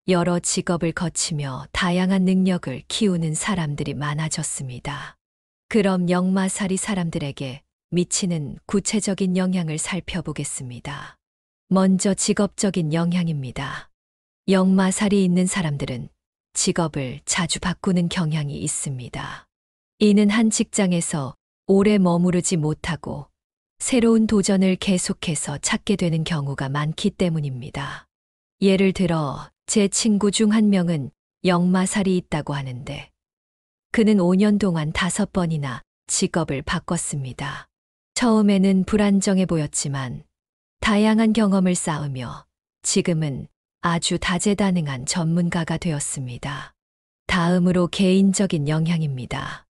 여러 직업을 거치며 다양한 능력을 키우는 사람들이 많아졌습니다. 그럼 역마살이 사람들에게 미치는 구체적인 영향을 살펴보겠습니다. 먼저 직업적인 영향입니다. 역마살이 있는 사람들은 직업을 자주 바꾸는 경향이 있습니다. 이는 한 직장에서 오래 머무르지 못하고 새로운 도전을 계속해서 찾게 되는 경우가 많기 때문입니다. 예를 들어 제 친구 중 한 명은 역마살이 있다고 하는데 그는 5년 동안 5번이나 직업을 바꿨습니다. 처음에는 불안정해 보였지만 다양한 경험을 쌓으며 지금은 아주 다재다능한 전문가가 되었습니다. 다음으로 개인적인 영향입니다.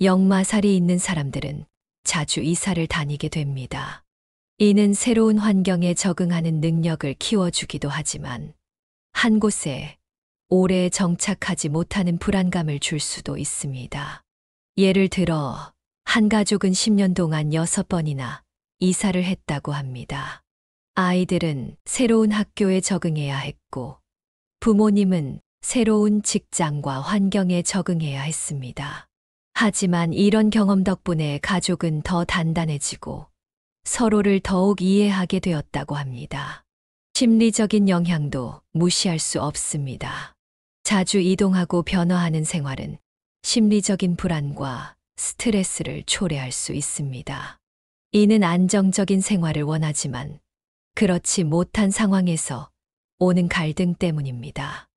역마살이 있는 사람들은 자주 이사를 다니게 됩니다. 이는 새로운 환경에 적응하는 능력을 키워주기도 하지만 한 곳에 오래 정착하지 못하는 불안감을 줄 수도 있습니다. 예를 들어 한 가족은 10년 동안 6번이나 이사를 했다고 합니다. 아이들은 새로운 학교에 적응해야 했고 부모님은 새로운 직장과 환경에 적응해야 했습니다. 하지만 이런 경험 덕분에 가족은 더 단단해지고 서로를 더욱 이해하게 되었다고 합니다. 심리적인 영향도 무시할 수 없습니다. 자주 이동하고 변화하는 생활은 심리적인 불안과 스트레스를 초래할 수 있습니다. 이는 안정적인 생활을 원하지만 그렇지 못한 상황에서 오는 갈등 때문입니다.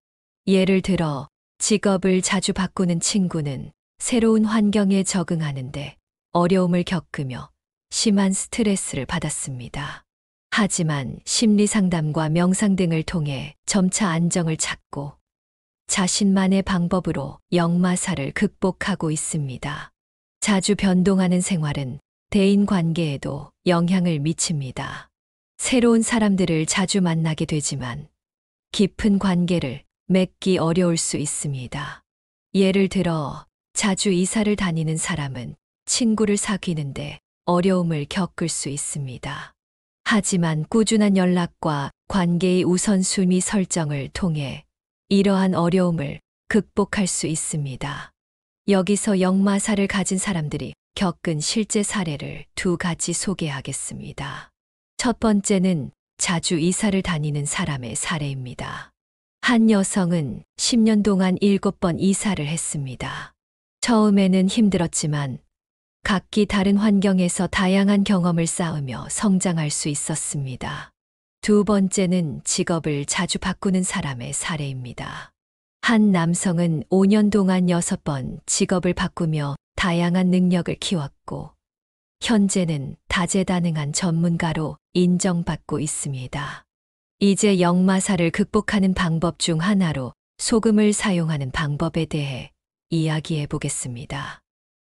예를 들어 직업을 자주 바꾸는 친구는 새로운 환경에 적응하는데 어려움을 겪으며 심한 스트레스를 받았습니다. 하지만 심리 상담과 명상 등을 통해 점차 안정을 찾고 자신만의 방법으로 역마살을 극복하고 있습니다. 자주 변동하는 생활은 대인 관계에도 영향을 미칩니다. 새로운 사람들을 자주 만나게 되지만 깊은 관계를 맺기 어려울 수 있습니다. 예를 들어 자주 이사를 다니는 사람은 친구를 사귀는데 어려움을 겪을 수 있습니다. 하지만 꾸준한 연락과 관계의 우선순위 설정을 통해 이러한 어려움을 극복할 수 있습니다. 여기서 역마살을 가진 사람들이 겪은 실제 사례를 2가지 소개하겠습니다. 첫 번째는 자주 이사를 다니는 사람의 사례입니다. 한 여성은 10년 동안 7번 이사를 했습니다. 처음에는 힘들었지만 각기 다른 환경에서 다양한 경험을 쌓으며 성장할 수 있었습니다. 두 번째는 직업을 자주 바꾸는 사람의 사례입니다. 한 남성은 5년 동안 6번 직업을 바꾸며 다양한 능력을 키웠고 현재는 다재다능한 전문가로 인정받고 있습니다. 이제 역마살을 극복하는 방법 중 하나로 소금을 사용하는 방법에 대해 이야기해 보겠습니다.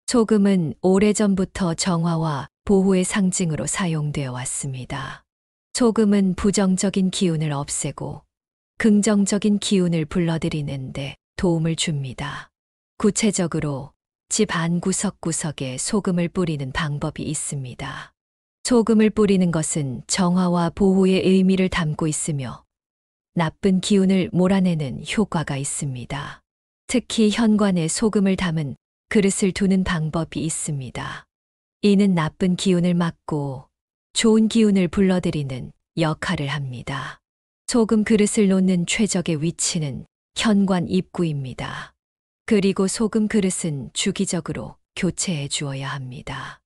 소금은 오래전부터 정화와 보호의 상징으로 사용되어 왔습니다. 소금은 부정적인 기운을 없애고 긍정적인 기운을 불러들이는데 도움을 줍니다. 구체적으로 집 안 구석구석에 소금을 뿌리는 방법이 있습니다. 소금을 뿌리는 것은 정화와 보호의 의미를 담고 있으며 나쁜 기운을 몰아내는 효과가 있습니다. 특히 현관에 소금을 담은 그릇을 두는 방법이 있습니다. 이는 나쁜 기운을 막고 좋은 기운을 불러들이는 역할을 합니다. 소금 그릇을 놓는 최적의 위치는 현관 입구입니다. 그리고 소금 그릇은 주기적으로 교체해 주어야 합니다.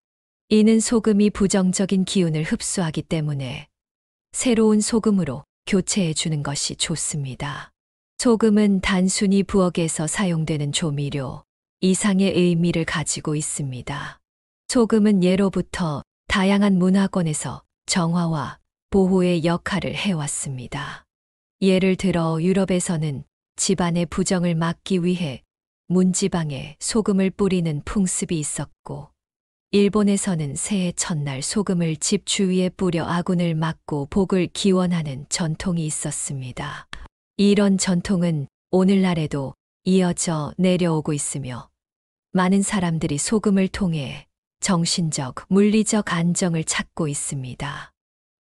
이는 소금이 부정적인 기운을 흡수하기 때문에 새로운 소금으로 교체해 주는 것이 좋습니다. 소금은 단순히 부엌에서 사용되는 조미료 이상의 의미를 가지고 있습니다. 소금은 예로부터 다양한 문화권에서 정화와 보호의 역할을 해왔습니다. 예를 들어 유럽에서는 집안의 부정을 막기 위해 문지방에 소금을 뿌리는 풍습이 있었고 일본에서는 새해 첫날 소금을 집 주위에 뿌려 아군을 막고 복을 기원하는 전통이 있었습니다. 이런 전통은 오늘날에도 이어져 내려오고 있으며 많은 사람들이 소금을 통해 정신적, 물리적 안정을 찾고 있습니다.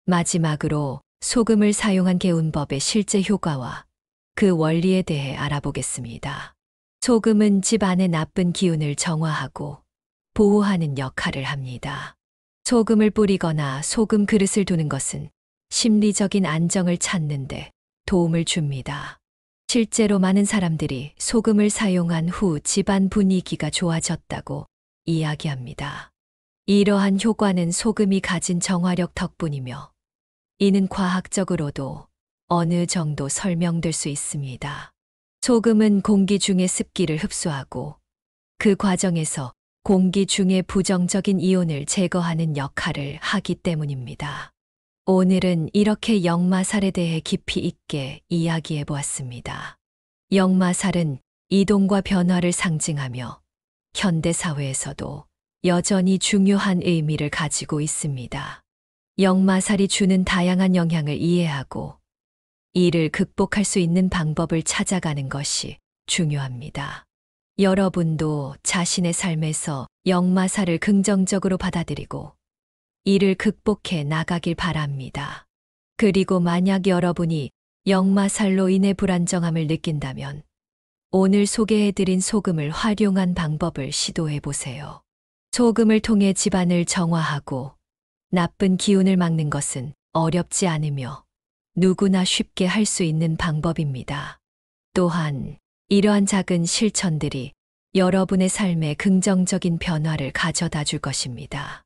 마지막으로 소금을 사용한 개운법의 실제 효과와 그 원리에 대해 알아보겠습니다. 소금은 집 안의 나쁜 기운을 정화하고 보호하는 역할을 합니다. 소금을 뿌리거나 소금 그릇을 두는 것은 심리적인 안정을 찾는데 도움을 줍니다. 실제로 많은 사람들이 소금을 사용한 후 집안 분위기가 좋아졌다고 이야기합니다. 이러한 효과는 소금이 가진 정화력 덕분이며 이는 과학적으로도 어느 정도 설명될 수 있습니다. 소금은 공기 중의 습기를 흡수하고 그 과정에서 공기 중의 부정적인 이온을 제거하는 역할을 하기 때문입니다. 오늘은 이렇게 역마살에 대해 깊이 있게 이야기해 보았습니다. 역마살은 이동과 변화를 상징하며 현대사회에서도 여전히 중요한 의미를 가지고 있습니다. 역마살이 주는 다양한 영향을 이해하고 이를 극복할 수 있는 방법을 찾아가는 것이 중요합니다. 여러분도 자신의 삶에서 역마살을 긍정적으로 받아들이고 이를 극복해 나가길 바랍니다. 그리고 만약 여러분이 역마살로 인해 불안정함을 느낀다면 오늘 소개해드린 소금을 활용한 방법을 시도해 보세요. 소금을 통해 집안을 정화하고 나쁜 기운을 막는 것은 어렵지 않으며 누구나 쉽게 할 수 있는 방법입니다. 또한 이러한 작은 실천들이 여러분의 삶에 긍정적인 변화를 가져다 줄 것입니다.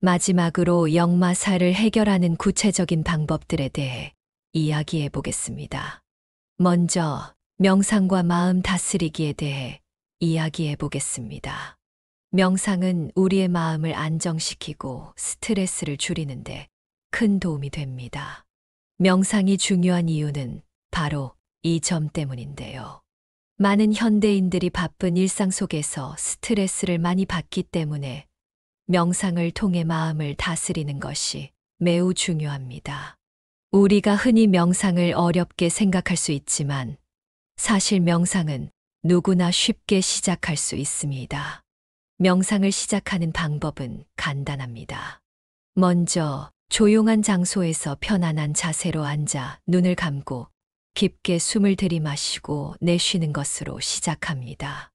마지막으로 역마살을 해결하는 구체적인 방법들에 대해 이야기해 보겠습니다. 먼저 명상과 마음 다스리기에 대해 이야기해 보겠습니다. 명상은 우리의 마음을 안정시키고 스트레스를 줄이는데 큰 도움이 됩니다. 명상이 중요한 이유는 바로 이 점 때문인데요. 많은 현대인들이 바쁜 일상 속에서 스트레스를 많이 받기 때문에 명상을 통해 마음을 다스리는 것이 매우 중요합니다. 우리가 흔히 명상을 어렵게 생각할 수 있지만 사실 명상은 누구나 쉽게 시작할 수 있습니다. 명상을 시작하는 방법은 간단합니다. 먼저 조용한 장소에서 편안한 자세로 앉아 눈을 감고 깊게 숨을 들이마시고 내쉬는 것으로 시작합니다.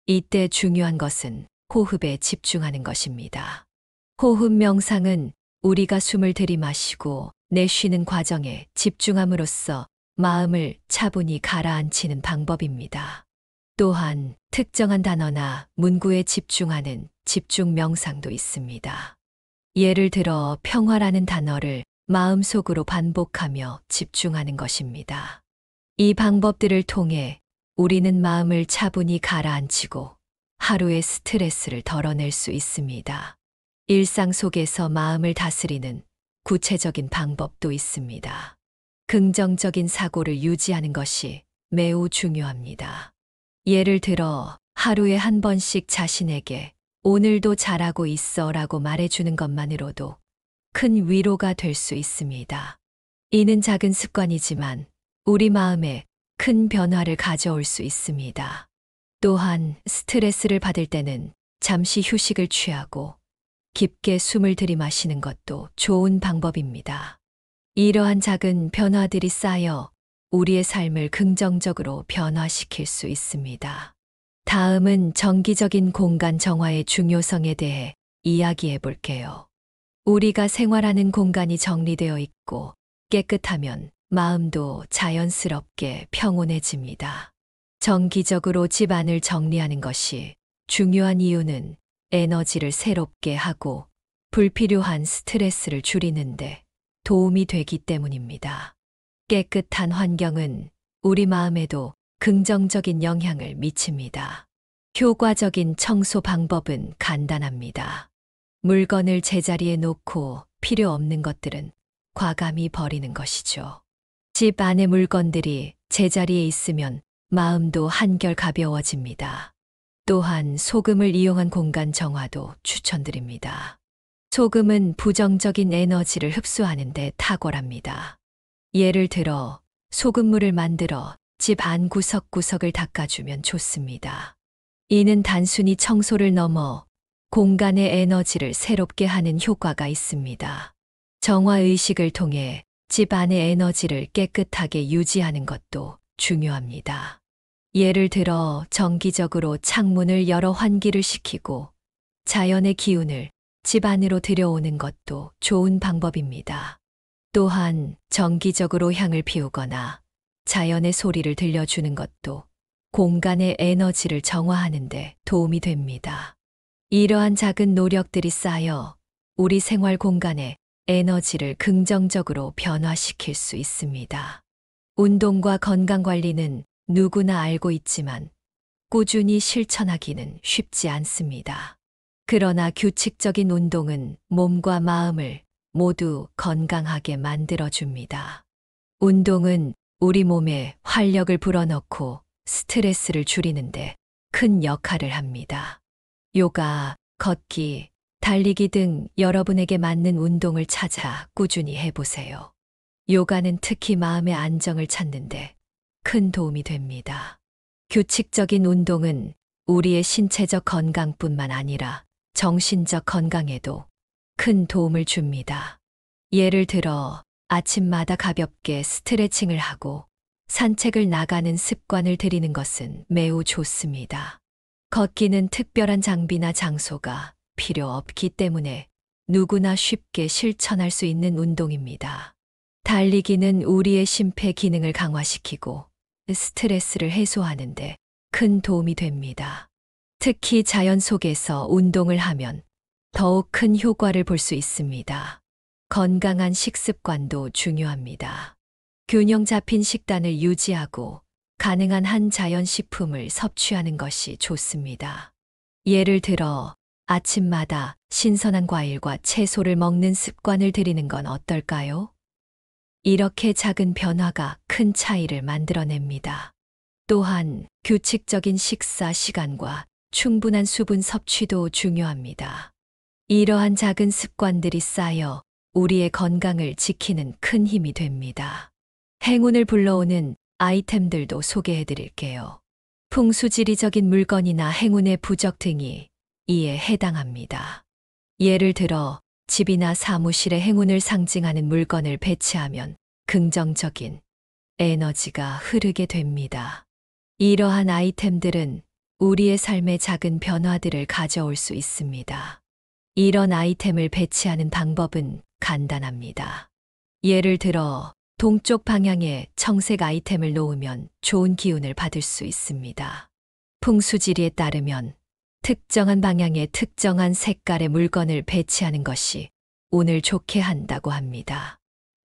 이때 중요한 것은 호흡에 집중하는 것입니다. 호흡 명상은 우리가 숨을 들이마시고 내쉬는 과정에 집중함으로써 마음을 차분히 가라앉히는 방법입니다. 또한 특정한 단어나 문구에 집중하는 집중 명상도 있습니다. 예를 들어 평화라는 단어를 마음속으로 반복하며 집중하는 것입니다. 이 방법들을 통해 우리는 마음을 차분히 가라앉히고 하루의 스트레스를 덜어낼 수 있습니다. 일상 속에서 마음을 다스리는 구체적인 방법도 있습니다. 긍정적인 사고를 유지하는 것이 매우 중요합니다. 예를 들어 하루에 한 번씩 자신에게 오늘도 잘하고 있어 라고 말해주는 것만으로도 큰 위로가 될 수 있습니다. 이는 작은 습관이지만 우리 마음에 큰 변화를 가져올 수 있습니다. 또한 스트레스를 받을 때는 잠시 휴식을 취하고 깊게 숨을 들이마시는 것도 좋은 방법입니다. 이러한 작은 변화들이 쌓여 우리의 삶을 긍정적으로 변화시킬 수 있습니다. 다음은 정기적인 공간 정화의 중요성에 대해 이야기해 볼게요. 우리가 생활하는 공간이 정리되어 있고 깨끗하면 마음도 자연스럽게 평온해집니다. 정기적으로 집안을 정리하는 것이 중요한 이유는 에너지를 새롭게 하고 불필요한 스트레스를 줄이는데 도움이 되기 때문입니다. 깨끗한 환경은 우리 마음에도 긍정적인 영향을 미칩니다. 효과적인 청소 방법은 간단합니다. 물건을 제자리에 놓고 필요 없는 것들은 과감히 버리는 것이죠. 집 안의 물건들이 제자리에 있으면 마음도 한결 가벼워집니다. 또한 소금을 이용한 공간 정화도 추천드립니다. 소금은 부정적인 에너지를 흡수하는 데 탁월합니다. 예를 들어 소금물을 만들어 집 안 구석구석을 닦아주면 좋습니다. 이는 단순히 청소를 넘어 공간의 에너지를 새롭게 하는 효과가 있습니다. 정화의식을 통해 집 안의 에너지를 깨끗하게 유지하는 것도 중요합니다. 예를 들어 정기적으로 창문을 열어 환기를 시키고 자연의 기운을 집 안으로 들여오는 것도 좋은 방법입니다. 또한 정기적으로 향을 피우거나 자연의 소리를 들려주는 것도 공간의 에너지를 정화하는 데 도움이 됩니다. 이러한 작은 노력들이 쌓여 우리 생활 공간의 에너지를 긍정적으로 변화시킬 수 있습니다. 운동과 건강 관리는 누구나 알고 있지만 꾸준히 실천하기는 쉽지 않습니다. 그러나 규칙적인 운동은 몸과 마음을 모두 건강하게 만들어줍니다. 운동은 우리 몸에 활력을 불어넣고 스트레스를 줄이는데 큰 역할을 합니다. 요가, 걷기, 달리기 등 여러분에게 맞는 운동을 찾아 꾸준히 해보세요. 요가는 특히 마음의 안정을 찾는데 큰 도움이 됩니다. 규칙적인 운동은 우리의 신체적 건강뿐만 아니라 정신적 건강에도 큰 도움을 줍니다. 예를 들어 아침마다 가볍게 스트레칭을 하고 산책을 나가는 습관을 들이는 것은 매우 좋습니다. 걷기는 특별한 장비나 장소가 필요 없기 때문에 누구나 쉽게 실천할 수 있는 운동입니다. 달리기는 우리의 심폐 기능을 강화시키고 스트레스를 해소하는 데 큰 도움이 됩니다. 특히 자연 속에서 운동을 하면 더욱 큰 효과를 볼 수 있습니다. 건강한 식습관도 중요합니다. 균형 잡힌 식단을 유지하고 가능한 한 자연식품을 섭취하는 것이 좋습니다. 예를 들어 아침마다 신선한 과일과 채소를 먹는 습관을 들이는 건 어떨까요? 이렇게 작은 변화가 큰 차이를 만들어냅니다. 또한 규칙적인 식사 시간과 충분한 수분 섭취도 중요합니다. 이러한 작은 습관들이 쌓여 우리의 건강을 지키는 큰 힘이 됩니다. 행운을 불러오는 아이템들도 소개해 드릴게요. 풍수지리적인 물건이나 행운의 부적 등이 이에 해당합니다. 예를 들어 집이나 사무실에 행운을 상징하는 물건을 배치하면 긍정적인 에너지가 흐르게 됩니다. 이러한 아이템들은 우리의 삶에 작은 변화들을 가져올 수 있습니다. 이런 아이템을 배치하는 방법은 간단합니다. 예를 들어 동쪽 방향에 청색 아이템을 놓으면 좋은 기운을 받을 수 있습니다. 풍수지리에 따르면 특정한 방향에 특정한 색깔의 물건을 배치하는 것이 운을 좋게 한다고 합니다.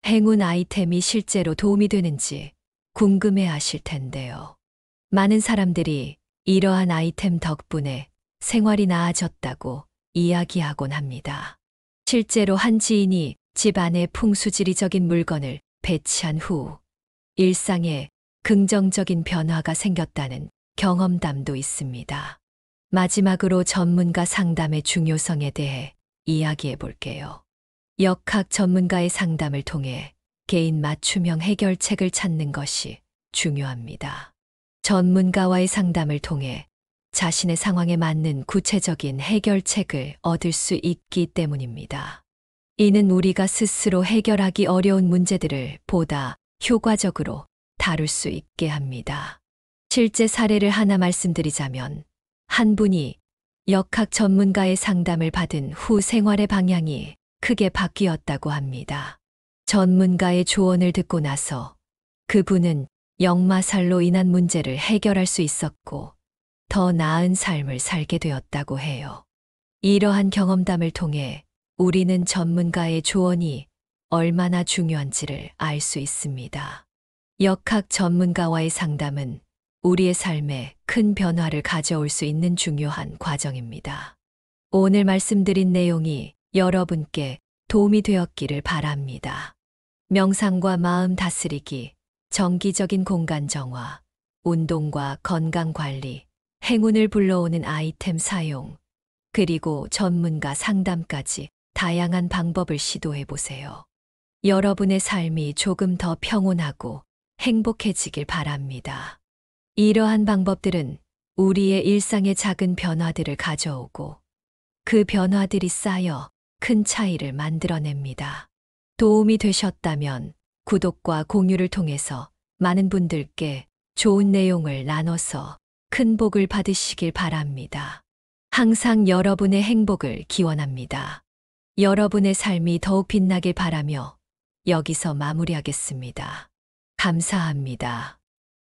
행운 아이템이 실제로 도움이 되는지 궁금해 하실 텐데요. 많은 사람들이 이러한 아이템 덕분에 생활이 나아졌다고 이야기하곤 합니다. 실제로 한 지인이 집 안에 풍수지리적인 물건을 배치한 후 일상에 긍정적인 변화가 생겼다는 경험담도 있습니다. 마지막으로 전문가 상담의 중요성에 대해 이야기해 볼게요. 역학 전문가의 상담을 통해 개인 맞춤형 해결책을 찾는 것이 중요합니다. 전문가와의 상담을 통해 자신의 상황에 맞는 구체적인 해결책을 얻을 수 있기 때문입니다. 이는 우리가 스스로 해결하기 어려운 문제들을 보다 효과적으로 다룰 수 있게 합니다. 실제 사례를 하나 말씀드리자면 한 분이 역학 전문가의 상담을 받은 후 생활의 방향이 크게 바뀌었다고 합니다. 전문가의 조언을 듣고 나서 그분은 역마살로 인한 문제를 해결할 수 있었고 더 나은 삶을 살게 되었다고 해요. 이러한 경험담을 통해 우리는 전문가의 조언이 얼마나 중요한지를 알 수 있습니다. 역학 전문가와의 상담은 우리의 삶에 큰 변화를 가져올 수 있는 중요한 과정입니다. 오늘 말씀드린 내용이 여러분께 도움이 되었기를 바랍니다. 명상과 마음 다스리기, 정기적인 공간 정화, 운동과 건강 관리, 행운을 불러오는 아이템 사용, 그리고 전문가 상담까지 다양한 방법을 시도해 보세요. 여러분의 삶이 조금 더 평온하고 행복해지길 바랍니다. 이러한 방법들은 우리의 일상에 작은 변화들을 가져오고 그 변화들이 쌓여 큰 차이를 만들어냅니다. 도움이 되셨다면 구독과 공유를 통해서 많은 분들께 좋은 내용을 나눠서 큰 복을 받으시길 바랍니다. 항상 여러분의 행복을 기원합니다. 여러분의 삶이 더욱 빛나길 바라며 여기서 마무리하겠습니다. 감사합니다.